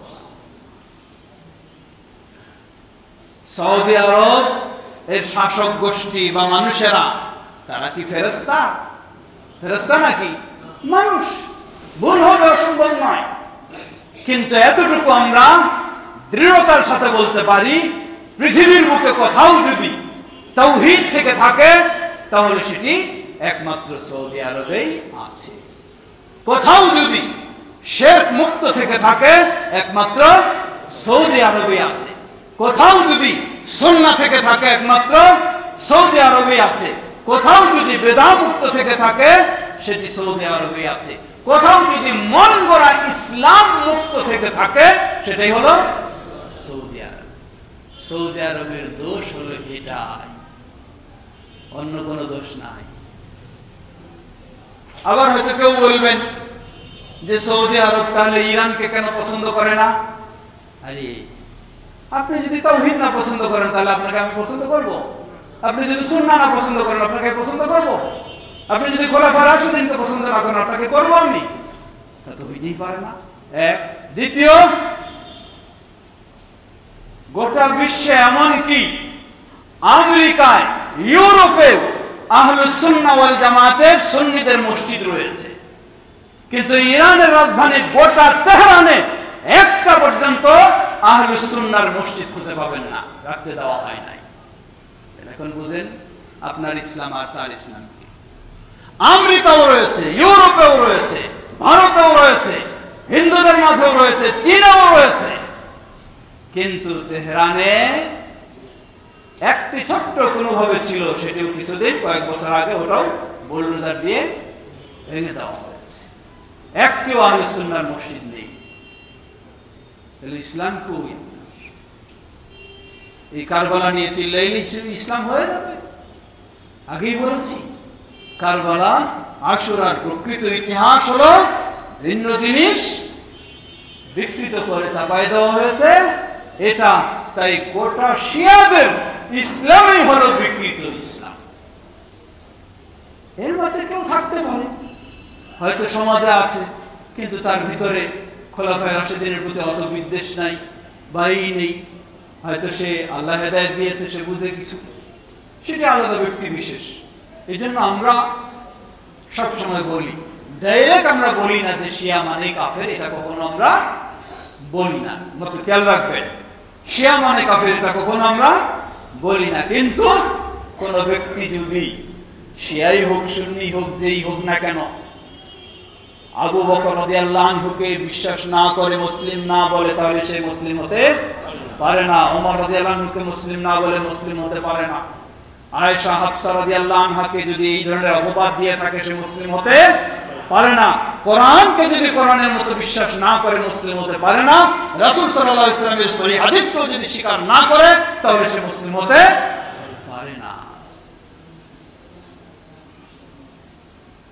সৌদি আরব এর শাসক গোষ্ঠী বা মানুষেরা, তারা কি ফেরেশতা? ফেরেশতা নাকি? মানুষ, ভুল হবে, অসম্ভব নয়। কিন্তু এতটুকু আমরা দৃঢ়তার সাথে বলতে পারি, পৃথিবীর বুকে কোথাও যদি তাওহীদ থেকে থাকে তাহলে সেটি একমাত্র সৌদি আরবেই আছে। কোথাও যদি শিরক মুক্ত থেকে থাকে একমাত্র সৌদি আরবেই আছে। কোথাও যদি সুন্নাহ থেকে থাকে একমাত্র সৌদি আরবেই আছে। কোথাও যদি বেদাত মুক্ত থেকে থাকে সেটি সৌদি আরবেই আছে। কোথাও যদি মন গড়া ইসলাম মুক্ত থেকে থাকে সেটাই হলো সৌদি আরব। সৌদি আরবের দোষ হলো এটাই, অন্য কোনো দোষ নাই। আবার হয়তো কেউ বলবেন যে সৌদি আরব তাহলে ইরানকে কেন পছন্দ করে না? আরে আপনি যদি তাওহীদ না পছন্দ করেন তাহলে আপনাকে আমি পছন্দ করব? আপনি যদি সুন্নাহ না পছন্দ করেন আপনাকে পছন্দ করব? আপনি যদি খোলাফায়ে রাশিদিনকে পছন্দ না করেন আপনাকে করব আমি? তা তো হইতেই পারে না। এক। দ্বিতীয়, গোটা বিশ্বে এমনকি আমেরিকায়, ইউরোপে আহলুস সুন্নাহ ওয়াল জামাতের সুন্নিদের মসজিদ রয়েছে, কিন্তু ইরানের রাজধানী গোটা তেহরানে একটা পর্যন্ত আহলুস সুন্নাহর মসজিদ খুঁজে পাবেন না, রাখতে দেওয়া হয় নাই। এখন বুঝেন আপনার ইসলাম আর তার ইসলাম কি। আমেরিকাও রয়েছে, ইউরোপেও রয়েছে, ভারতেও রয়েছে, হিন্দুদের মাঝেও রয়েছে, চীনেও রয়েছে, কিন্তু তেহরানে একটি ছোট্ট কোনোভাবে ছিল, সেটিও কিছুদিন কয়েক বছর আগে ওটাও বুলডোজার দিয়ে ভেঙে দেওয়া হয়েছে। একটিও আহলুস সুন্নাহর মসজিদ নেই। তাহলে ইসলাম কই? এই কারবালা নিয়ে চিল্লাইলে ইসলাম হয়ে যাবে? আগেই বলেছি, কারবালা আশুরার প্রকৃত ইতিহাস হলো ভিন্ন জিনিস, বিকৃত করে চাপাই দেওয়া হয়েছে এটা। তাই গোটা শিয়াদের ইসলামই হলো বিকৃত ইসলাম। এর মাঝে কেউ থাকতে পারে, হয়তো সমাজে আছে, কিন্তু তার ভিতরে খোলাফায়ে রাশিদিনের প্রতি অত বিদ্বেষ নাই বা নেই, হয়তো সে আল্লাহ হেদায়েত দিয়েছে, সে বুঝে কিছু, সেটা আলাদা ব্যক্তি বিশেষ। এই জন্য আমরা সবসময় বলি, ডাইরেক্ট আমরা বলি না যে শিয়া মানে কাফের, এটা কখনো আমরা বলি না। মাত্র খেয়াল রাখবেন, শিয়া মানে কাফের এটা কখনো আমরা বলি না। কিন্তু কোন ব্যক্তি যদি শিয়াই হোক, সুন্নি হোক, যেই হোক না কেন, আবু বকর রাদিয়াল্লাহু আনহুকে বিশ্বাস না করে, মুসলিম না বলে, তাহলে সে মুসলিম হতে পারে না। ওমর রাদিয়াল্লাহু আনহুকে মুসলিম না বলে মুসলিম হতে পারে না। আয়েশা, হাফসা রাদিয়াল্লাহু আনহাকে যদি এই ধরনের অপবাদ দিয়ে থাকে সে মুসলিম হতে পারে না। কোরআনকে যদি কোরআনের মতো বিশ্বাস না করে মুসলিম হতে পারে না। রাসূল সাল্লাল্লাহু আলাইহি ওয়াসাল্লামের সহিহ হাদিসকেও যদি স্বীকার না করে তাহলে সে মুসলিম হতে পারে না।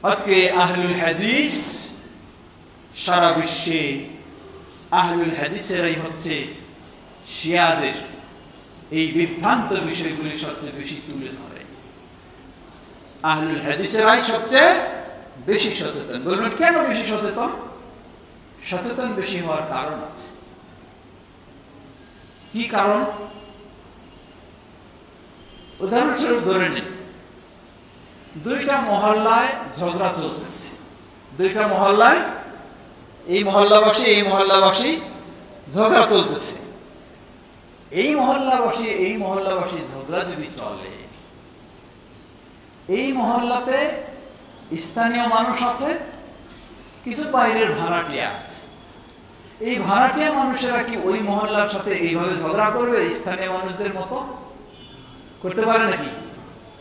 আজকে আহলুল হাদিস সারা বিশ্বে, আহলুল হাদিসেরাই হচ্ছে শিয়াদের এই বিভ্রান্ত বিষয়গুলি সবচেয়ে বেশি তুলে ধরে। আহলুল হাদিসেরাই সবচেয়ে বেশি সচেতন। বলবেন কেন বেশি সচেতন? সচেতন বেশি হওয়ার কারণ আছে। কি কারণ? উদাহরণস্বরূপ ধরে নিন, দুইটা মহল্লায় ঝগড়া চলতেছে। দুইটা মহল্লায় এই মহল্লাবাসী ঝগড়া চলতেছে। এই মহল্লাবাসী ঝগড়া যদি চলে, এই মহল্লাতে স্থানীয় মানুষ আছে, কিছু বাইরের ভাড়াটিয়া আছে। এই ভাড়াটিয়া মানুষেরা কি ওই মহল্লার সাথে এইভাবে ঝগড়া করবে স্থানীয় মানুষদের মতো? করতে পারে নাকি?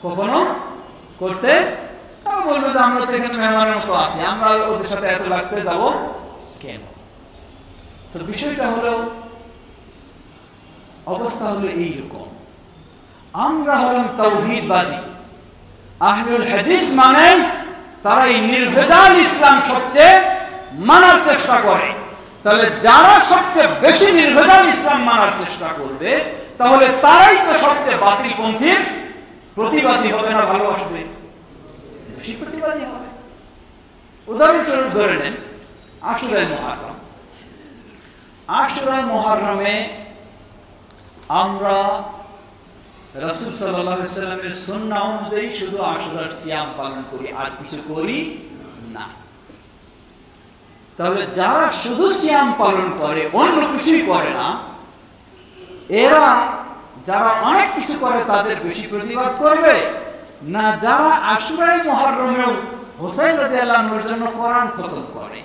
কখনো করতে? তারা বলবে যে আমরা তো এখানে মেহমানের মতো আছি, আমরা ওদের সাথে এত লাগতে যাব কেন? তো বিষয়টা হলো, অবস্থা হলো এইরকম। আমরা হলাম তাওহীদবাদী, আহলুল হাদিস মানে তারা এই নির্ভেজাল ইসলাম সবচেয়ে মানার চেষ্টা করে। তাহলে যারা সবচেয়ে বেশি নির্ভেজাল ইসলাম মানার চেষ্টা করবে, তাহলে তারাই তো সবচেয়ে বাতিলপন্থীর প্রতিবাদী হবে না ভালোবাসবে? বেশি প্রতিবাদী হবে। উদাহরণস্বরূপ ধরে নেন আশুরায়ে মুহররম। আশুরায়ে মুহররমে আমরা রাসূল সাল্লাল্লাহু আলাইহি ওয়াসাল্লামের সুন্নাহ অনুযায়ী শুধু আশুরার সিয়াম পালন করি, আর কিছু করি না। তাহলে যারা শুধু সিয়াম পালন করে, অন্য কিছুই করে না, এরা যারা অনেক কিছু করে তাদের বেশি প্রতিবাদ করবে না যারা আশুরায়ে মুহররমেও হোসেন রাদিয়াল্লাহু আনহুর জন্য কোরআন খতম করে,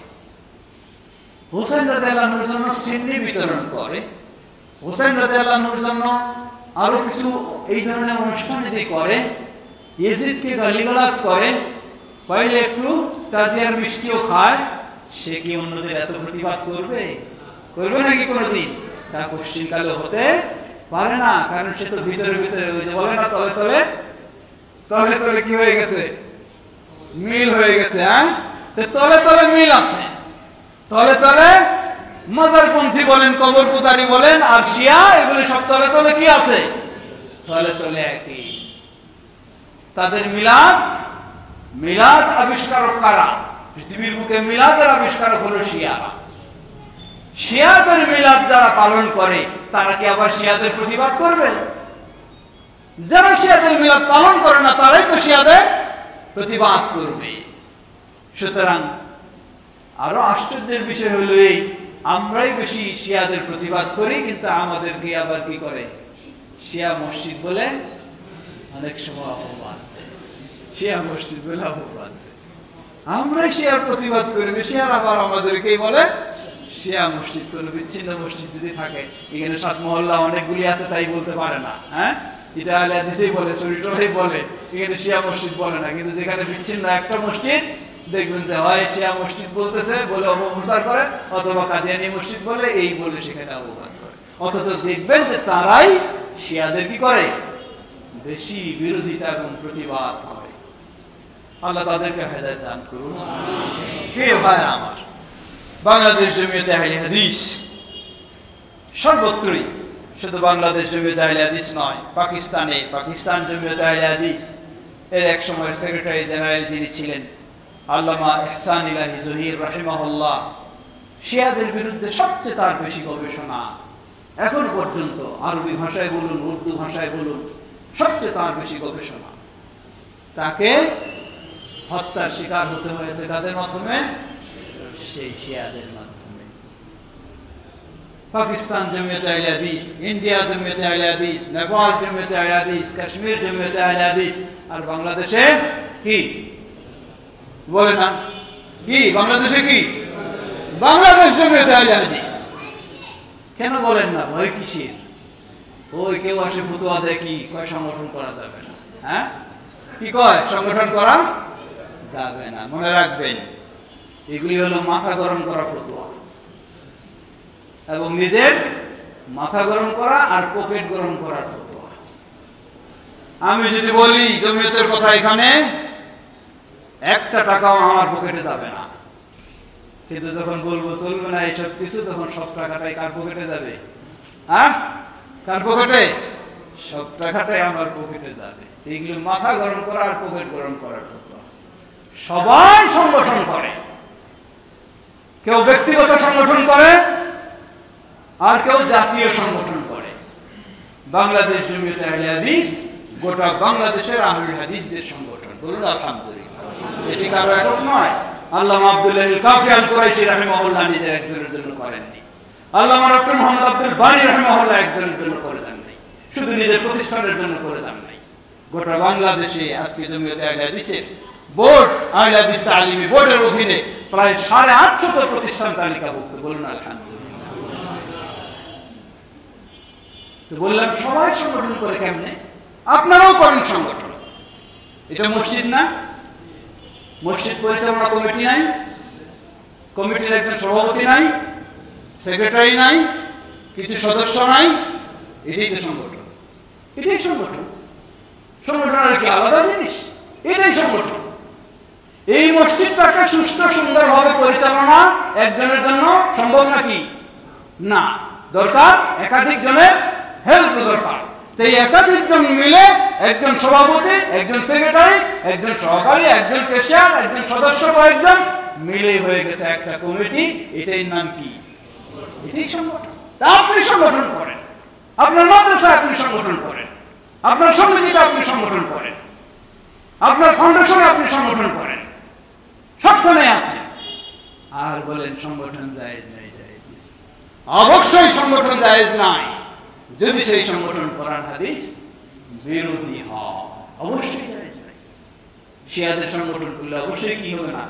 হোসেন রাদিয়াল্লাহু আনহুর জন্য সিন্নি বিতরণ করে, হোসেন রাদিয়াল্লাহু আনহুর জন্য আরো কিছু এই ধরনের অনুষ্ঠান যদি করে, ইয়েজিদকে গালিগালাজ করে, পাইলে একটু তাজিয়ার মিষ্টিও খায়, সে কি অন্যদের এত প্রতিবাদ করবে? করবে নাকি কোনোদিন? তা কোশ্চিনকালে হতে পারে না। কারণ সে তো ভিতরে ভিতরে ওই যে বলে না, তলে তলে কি হয়ে গেছে? মিল হয়ে গেছে। হ্যাঁ, তলে তলে মিল আছে। তলে মাজারপন্থী বলেন, কবর পূজারী বলেন, আর শিয়া, এগুলি সব তলে কি আছে? তলে একই। তাদের মিলাদ আবিষ্কারক কারা? পৃথিবীর বুকে মিলাদের আবিষ্কারক হলো শিয়ারা। শিয়াদের মিলাদ যারা পালন করে, তারা কি আবার শিয়াদের প্রতিবাদ করবে? যারা শিয়াদের মিলাদ পালন করে না, তারাই তো শিয়াদের প্রতিবাদ করবে। সুতরাং আরো আশ্চর্যের বিষয় হলো এই, আমরাই বেশি শিয়াদের প্রতিবাদ করি, কিন্তু আমাদেরকে আবার কি করে? শিয়া মসজিদ বলে অনেক সময় অপবাদ, শিয়া মসজিদ বলে অপবাদ। আমরা শিয়ার প্রতিবাদ করবে, শিয়ার আবার আমাদেরকেই বলে শিয়া মসজিদ। কোন বিচ্ছিন্ন মসজিদ যদি থাকে, এখানে 7 মহল্লা অনেকগুলি আছে তাই বলতে পারে না। হ্যাঁ, এটা আহলে হাদিসই বলে, শরীয়তই বলে, এখানে শিয়া মসজিদ বলে না। কিন্তু যেখানে বিচ্ছিন্ন একটা মসজিদ, দেখবেন যে হয় শিয়া মসজিদ বলতেছে বলে অপপ্রচার করে, অথবা কাদিয়ানী মসজিদ বলে এই বলে সেখানে অপবাদ করে। অথচ দেখবেন যে তারাই শিয়াদের কি করে? বেশি বিরোধিতা এবং প্রতিবাদ করে। আল্লাহ তাদেরকে হেদায়েত দান করুন। প্রিয় ভাইরা আমার, বাংলাদেশ জমিয়তে আহলে হাদিস সর্বত্রই, শুধু বাংলাদেশ জমিয়তে আহলে হাদিস নয়, পাকিস্তান জমিয়তে আহলে হাদিস এর এক সময়ের সেক্রেটারি জেনারেল যিনি ছিলেন আল্লামা ইহসান ইলাহি জহির রাহিমাহুল্লাহ, শিয়াদের বিরুদ্ধে সবচেয়ে তার বেশি গবেষণা এখন পর্যন্ত, আরবি ভাষায় বলুন, উর্দু ভাষায় বলুন, সবচেয়ে তার বেশি গবেষণা। তাকে হত্যার শিকার হতে হয়েছে কাদের মাধ্যমে? সেই শিয়াদের মাধ্যমে। পাকিস্তান জমিয়তে আহলে হাদিস, ইন্ডিয়া জমিয়তে আহলে হাদিস, নেপাল জমিয়তে আহলে হাদিস, কাশ্মীর জমিয়তে আহলে হাদিস, আর বাংলাদেশে কি বলে না? কি বাংলাদেশে কি? বাংলাদেশ জমিয়তে আহলে হাদিস। কেন বলেন না? ভয় কিসের? ওই কেউ আসে ফতোয়া দেয়, কি কয় সংগঠন করা যাবে না। হ্যাঁ, কি কয়? সংগঠন করা যাবে না। মনে রাখবেন, এগুলি হলো মাথা গরম করা ফতোয়া, এবং নিজের মাথা গরম করা আর পকেট গরম করার ফতোয়া। আমি যদি বলি জমিয়তের কথা, এখানে 1 টাকাও আমার পকেটে যাবে না, কিন্তু যখন বলবো চলবে না এইসব কিছু, তখন সব টাকাটাই কার পকেটে যাবে? হ্যাঁ, কার পকেটে? সব টাকাটাই আমার পকেটে যাবে। এগুলো মাথা গরম করা আর পকেট গরম করার কথা। সবাই সংগঠন করে, কেউ ব্যক্তিগত সংগঠন করে আর কেউ জাতীয় সংগঠন করে। বাংলাদেশ জমিয়ত আহলে হাদিস গোটা বাংলাদেশের আহলে হাদিসদের সংগঠন। বলুন আলহামদুলিল্লাহ। এটি কারো একক নয়। আল্লামা আব্দুল্লাহ আল কাফি আল কুরাইশি রাহিমাহুল্লাহ নিজের একজনের জন্য করেননি। আল্লামা ডক্টর মুহাম্মদ আব্দুল বারী রাহিমাহুল্লাহ একজনের জন্য করে দেন নাই, শুধু নিজের প্রতিষ্ঠানের জন্য করে দেন নাই। গোটা বাংলাদেশে আজকে জমিয়ত আহলে হাদিসের বোর্ড, আহলে হাদিস তালিমি বোর্ডের অধীনে প্রায় 850 প্রতিষ্ঠান তালিকাভুক্ত। বলুন আলহামদুলিল্লাহ। তো বললাম সবাই সংগঠন করে কেমনে? আপনারাও করেন সংগঠন। এটা মসজিদ না? মসজিদ পরিচালনা কমিটি নাই, কমিটির একজন সভাপতি নাই, সেক্রেটারি নাই, কিছু সদস্য নাই, এটাই তো সংগঠন। এটাই সংগঠন। সংগঠন আর কি আলাদা জিনিস? এটাই সংগঠন। এই মসজিদটাকে সুষ্ঠু সুন্দরভাবে পরিচালনা একজনের জন্য সম্ভব নাকি? না, দরকার একাধিক জনের হেল্প দরকার। তাই একাধিক জন মিলে, একজন সভাপতি, একজন সেক্রেটারি, একজন সহকারী, একজন ক্যাশিয়ার, একজন সদস্য, কয়েকজন মিলে হয়ে গেছে একটা কমিটি। এটাই নাম কি? এটাই সংগঠন। তা আপনি সংগঠন করেন, আপনার মাদ্রাসায় আপনি সংগঠন করেন, আপনার সমিতিতে আপনি সংগঠন করেন, আপনার ফাউন্ডেশনে আপনি সংগঠন করেন, সবখানে আছে। আর বলেন সংগঠন জায়েজ নাই, জায়েজ নাই। অবশ্যই সংগঠন জায়েজ নাই যদি সেই সংগঠন কোরআন হাদিস বিরোধী হয়। অবশ্যই জায়েজ নাই। শিয়াদের সংগঠন করলে অবশ্যই কি হবে না?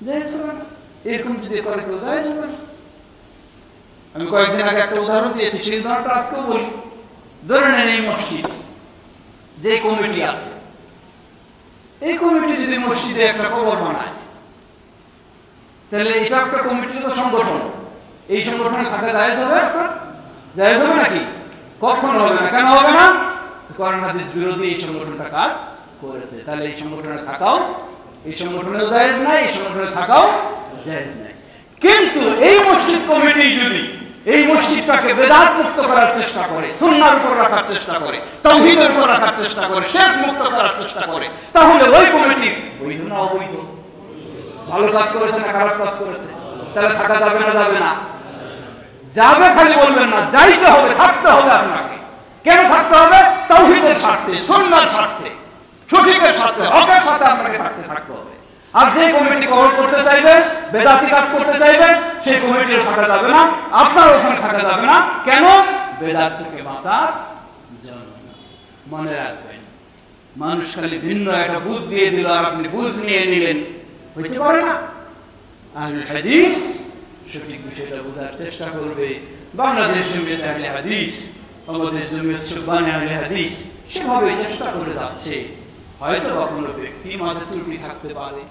জায়েজ হবে না। এরকম যদি করে কেউ জায়েজ হবে না। আমি কয়েকদিন আগে একটা উদাহরণ দিয়েছি, সেই উদাহরণটা আজকেও বলি। ধরে নেন এই মসজিদ যে কমিটি আছে, এই কমিটি যদি মসজিদে একটা কবর বানায়, তাহলে এটা একটা কমিটির তো সংগঠন। এই সংগঠনে থাকা জায়েজ হবে? জায়েজ হবে নাকি? কখনো হবে না। কেন হবে না? কোরআন হাদিস বিরোধী এই সংগঠনটা কাজ করেছে। তাহলে এই সংগঠনে থাকাও, এই সংগঠনেও জায়েজ নাই, এই সংগঠনে থাকাও জায়েজ নাই। কিন্তু এই মসজিদ কমিটি যদি এই মসজিদটাকে বেদাত মুক্ত করার চেষ্টা করে, সুন্নাহর উপর রাখার চেষ্টা করে, তাওহীদের উপর রাখার চেষ্টা করে, শিরক মুক্ত করার চেষ্টা করে, তাহলে ওই কমিটি বৈধ না অবৈধ? ভালো কাজ করেছে না খারাপ কাজ করেছে? তাহলে থাকা যাবে না? যাবে না? যাবে, খালি বলবেন না, যাইতে হবে, থাকতে হবে আপনাকে। কেন থাকতে হবে? তাওহীদের স্বার্থে, সুন্নাহর স্বার্থে, সঠিকের স্বার্থে, হকের সাথে আপনাকে থাকতে হবে। আর যে কমিটি কবর করতে চাইবে, বেদাতি কাজ করতে চাইবে, সেই কমিটির থাকা যাবে না, আপনার ওখানে থাকা যাবে না। কেন? বেদাত থেকে বাঁচার জন্য। মনে রাখবেন, মানুষ খালি ভিন্ন একটা বুঝ দিয়ে দিল আর আপনি বুঝ নিয়ে নিলেন, হইতে পারে না। আহলে হাদিস সঠিক বিষয়টা বোঝার চেষ্টা করবে। বাংলাদেশ জমিয়ত আহলে হাদিস, আমাদের জমিয়ত সুবহান আহলে হাদিস সেভাবে চেষ্টা করে যাচ্ছে। হয়তো বা কোনো ব্যক্তি মাঝে ত্রুটি থাকতে পারে,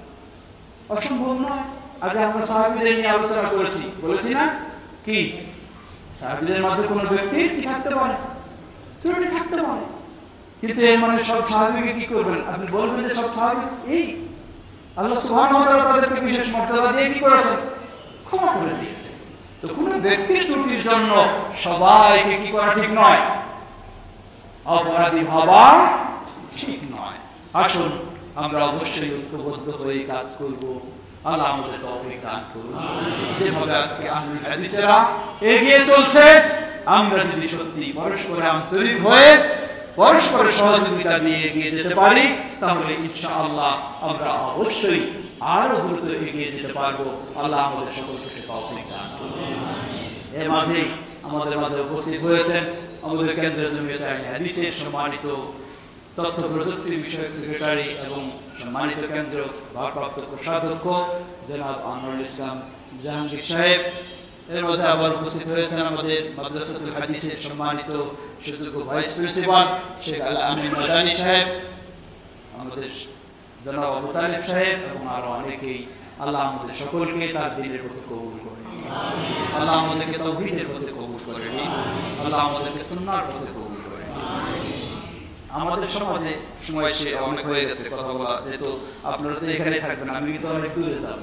অসম্ভব নয়। আগে আমরা সাহাবীদের নিয়ে আলোচনা করেছি, বলেছি না? কি সাহাবীদের মাঝে কোনো ব্যক্তির কি থাকতে পারে? ত্রুটি থাকতে পারে। কিন্তু এর মানে সব সাহাবীকে কি করবেন? আপনি বলবেন যে সব সাহাবী এই আল্লাহ সুবহানাহু ওয়া তাআলা তাদেরকে বিশেষ মর্যাদা দিয়ে কি করেছেন? ক্ষমা করে দিয়েছে। তো কোনো ব্যক্তির ত্রুটির জন্য সবাইকে কি করা ঠিক নয়, অপরাধী ভাবা ঠিক নয়। আসুন আমরা অবশ্যই ঐক্যবদ্ধ হয়ে কাজ করব। আল্লাহ আমাদের তৌফিক দান করুন। যেভাবে আজকে আহলে হাদিসেরা এগিয়ে চলছে, আমরা যদি সত্যি পরস্পরে আন্তরিক হয়ে পরস্পরের সহযোগিতা দিয়ে এগিয়ে যেতে পারি, তাহলে ইনশাআল্লাহ আমরা অবশ্যই আরো দ্রুত এগিয়ে যেতে পারবো। আল্লাহ আমাদের সকলকে সে তৌফিক দান করুন। এর মাঝে আমাদের মাঝে উপস্থিত হয়েছেন আমাদের কেন্দ্রীয় জমিয়ত আহলে হাদিসের সম্মানিত তথ্য প্রযুক্তি বিষয়ক সেক্রেটারি এবং সম্মানিত কেন্দ্র ভারপ্রাপ্ত কোষাধ্যক্ষ জনাব আনোয়ারুল ইসলাম জাহাঙ্গীর সাহেব। এর মাঝে আবার উপস্থিত হয়েছেন আমাদের মাদ্রাসাতুল হাদিসের সম্মানিত সুযোগ্য ভাইস প্রিন্সিপাল শেখ আল আমিন মাদানী সাহেব, আমাদের জনাব আবু তালিব সাহেব এবং আরো অনেকেই। আল্লাহ আমাদের সকলকে তার দ্বীনের পথে কবুল করেন। আল্লাহ আমাদেরকে তাওহীদের পথে কবুল করেন। আল্লাহ আমাদেরকে সুন্নাহর পথে কবুল করেন। আমাদের সমাজে সময় সে অনেক হয়ে গেছে কথা বলা, যেহেতু আপনারা তো এখানে থাকবেন, আমি কিন্তু অনেক দূরে যাব,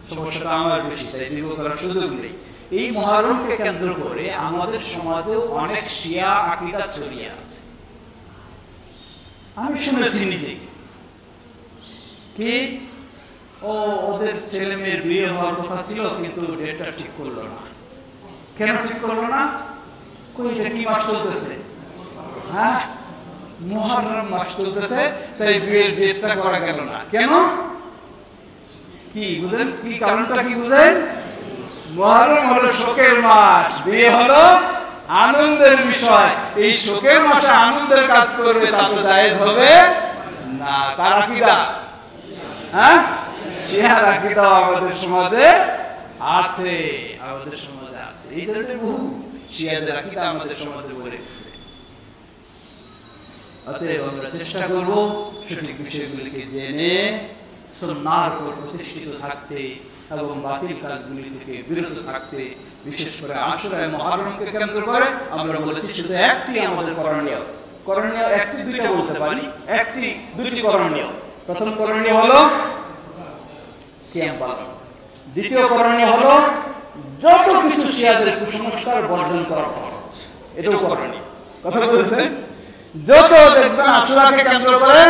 সমস্যাটা আমার বেশি, তাই দীর্ঘ করার সুযোগ নেই। এই মুহররমকে কেন্দ্র করে আমাদের সমাজেও অনেক শিয়া আকীদা ছড়িয়ে আছে। আমি শুনেছি নিজে কি ওদের ছেলে মেয়ের বিয়ে হওয়ার কথা ছিল, কিন্তু ডেটটা ঠিক করলো না। কেন ঠিক করলো না? কই এটা কি মাস চলতেছে? হ্যাঁ, মুহররম মাস চলতেছে, তাই বিয়ের ডেটটা করা গেল না। কেন? কি বুঝেন? কি কারণটা কি বুঝেন? মুহররম হলো শোকের মাস, বিয়ে হলো আনন্দের বিষয়। এই শোকের মাসে আনন্দের কাজ করবে তা তো জায়েজ হবে না। কার আকীদা? হ্যাঁ, শিয়ার আকীদা আমাদের সমাজে আছে, আমাদের সমাজে আছে। এই ধরনের বহু শিয়াদের আকীদা আমাদের সমাজে গড়ে উঠেছে। অতএব আমরা চেষ্টা করব সঠিক বিষয়গুলিকে জেনে সুন্নাহর উপর প্রতিষ্ঠিত থাকতে এবং বাতিল কাজগুলি থেকে বিরত থাকতে। বিশেষ করে আশুরা মুহররমকে কেন্দ্র করে আমরা বলেছি শুধু একটি আমাদের করণীয় একটি, দুইটা বলতে পারি, একটি দুটি করণীয়। প্রথম করণীয় হলো সিয়াম পালন, দ্বিতীয় করণীয় হলো যত কিছু শিয়াদের কুসংস্কার বর্জন করা ফরজ, এটাও করণীয়। কথা বলছেন? যত দেখবেন আশুরাকে কেন্দ্র করে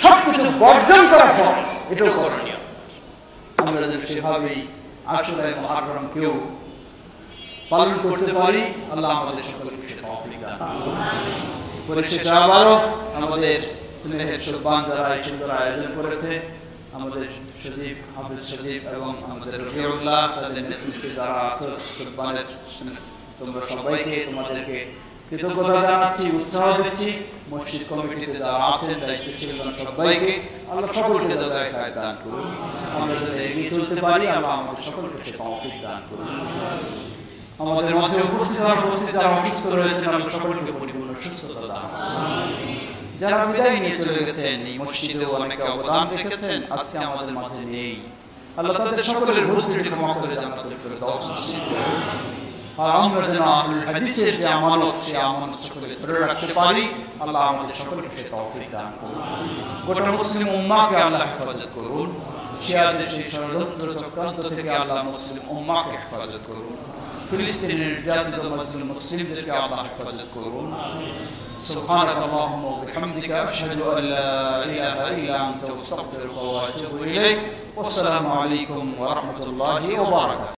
সবকিছু বর্জন করা ফরজ, এটাও করণীয়। আমরা যেন সেভাবেই আশুরা মুহররম কেউ পালন করতে পারি, আল্লাহ আমাদের সকলকে সে তৌফিক দান করুন। পরিশেষে আবারও আমাদের স্নেহের সুবহান যারা এই সুন্দর আয়োজন করেছে, আমাদের সজীব, হাফিজ সজীব এবং আমাদের রফিউল্লাহ, তাদের নেতৃত্বে যারা আছো সুবহানের, তোমরা সবাইকে তোমাদেরকে কৃতজ্ঞতা জানাচ্ছি, উৎসাহ দিচ্ছি। মসজিদ কমিটিতে যারা আছেন দায়িত্বশীলগণ সবাইকে আল্লাহ সকলকে যাচাই খায়ের দান করুন। আমরা যেন এগিয়ে চলতে পারি, আল্লাহ আমাদের সকলকে সে তৌফিক দান করুন। আমাদের মাঝে উপস্থিত যারা অসুস্থ রয়েছেন আল্লাহ সকলকে পরিপূর্ণ সুস্থতা দান করুন। যারা বিদায় নিয়ে চলে গেছেন, এই মসজিদেও অনেকে অবদান রেখেছেন, আজকে আমাদের মাঝে নেই, আল্লাহ তাদের সকলের ভুল ত্রুটি ক্ষমা করে জান্নাতুল ফেরদাউস নসিব করুন। আর আমরা যেন আহলুল হাদিসের যে আমানত, সে আমানত সকলে ধরে রাখতে পারি, আল্লাহ আমাদের সকলকে সে তৌফিক দান করুন। গোটা মুসলিম উম্মাহকে আল্লাহ হেফাজত করুন। শিয়াদের সেই ষড়যন্ত্র চক্রান্ত থেকে আল্লাহ মুসলিম উম্মাহকে হেফাজত করুন। ফিলিস্তিনের নির্যাতিত মুসলিমদেরকে আল্লাহ হেফাজত করুন। سبحانك اللهم وبحمدك أشهد أن لا إله إلا أنت أستغفرك وأتوب إليك والسلام عليكم ورحمة الله وبركاته.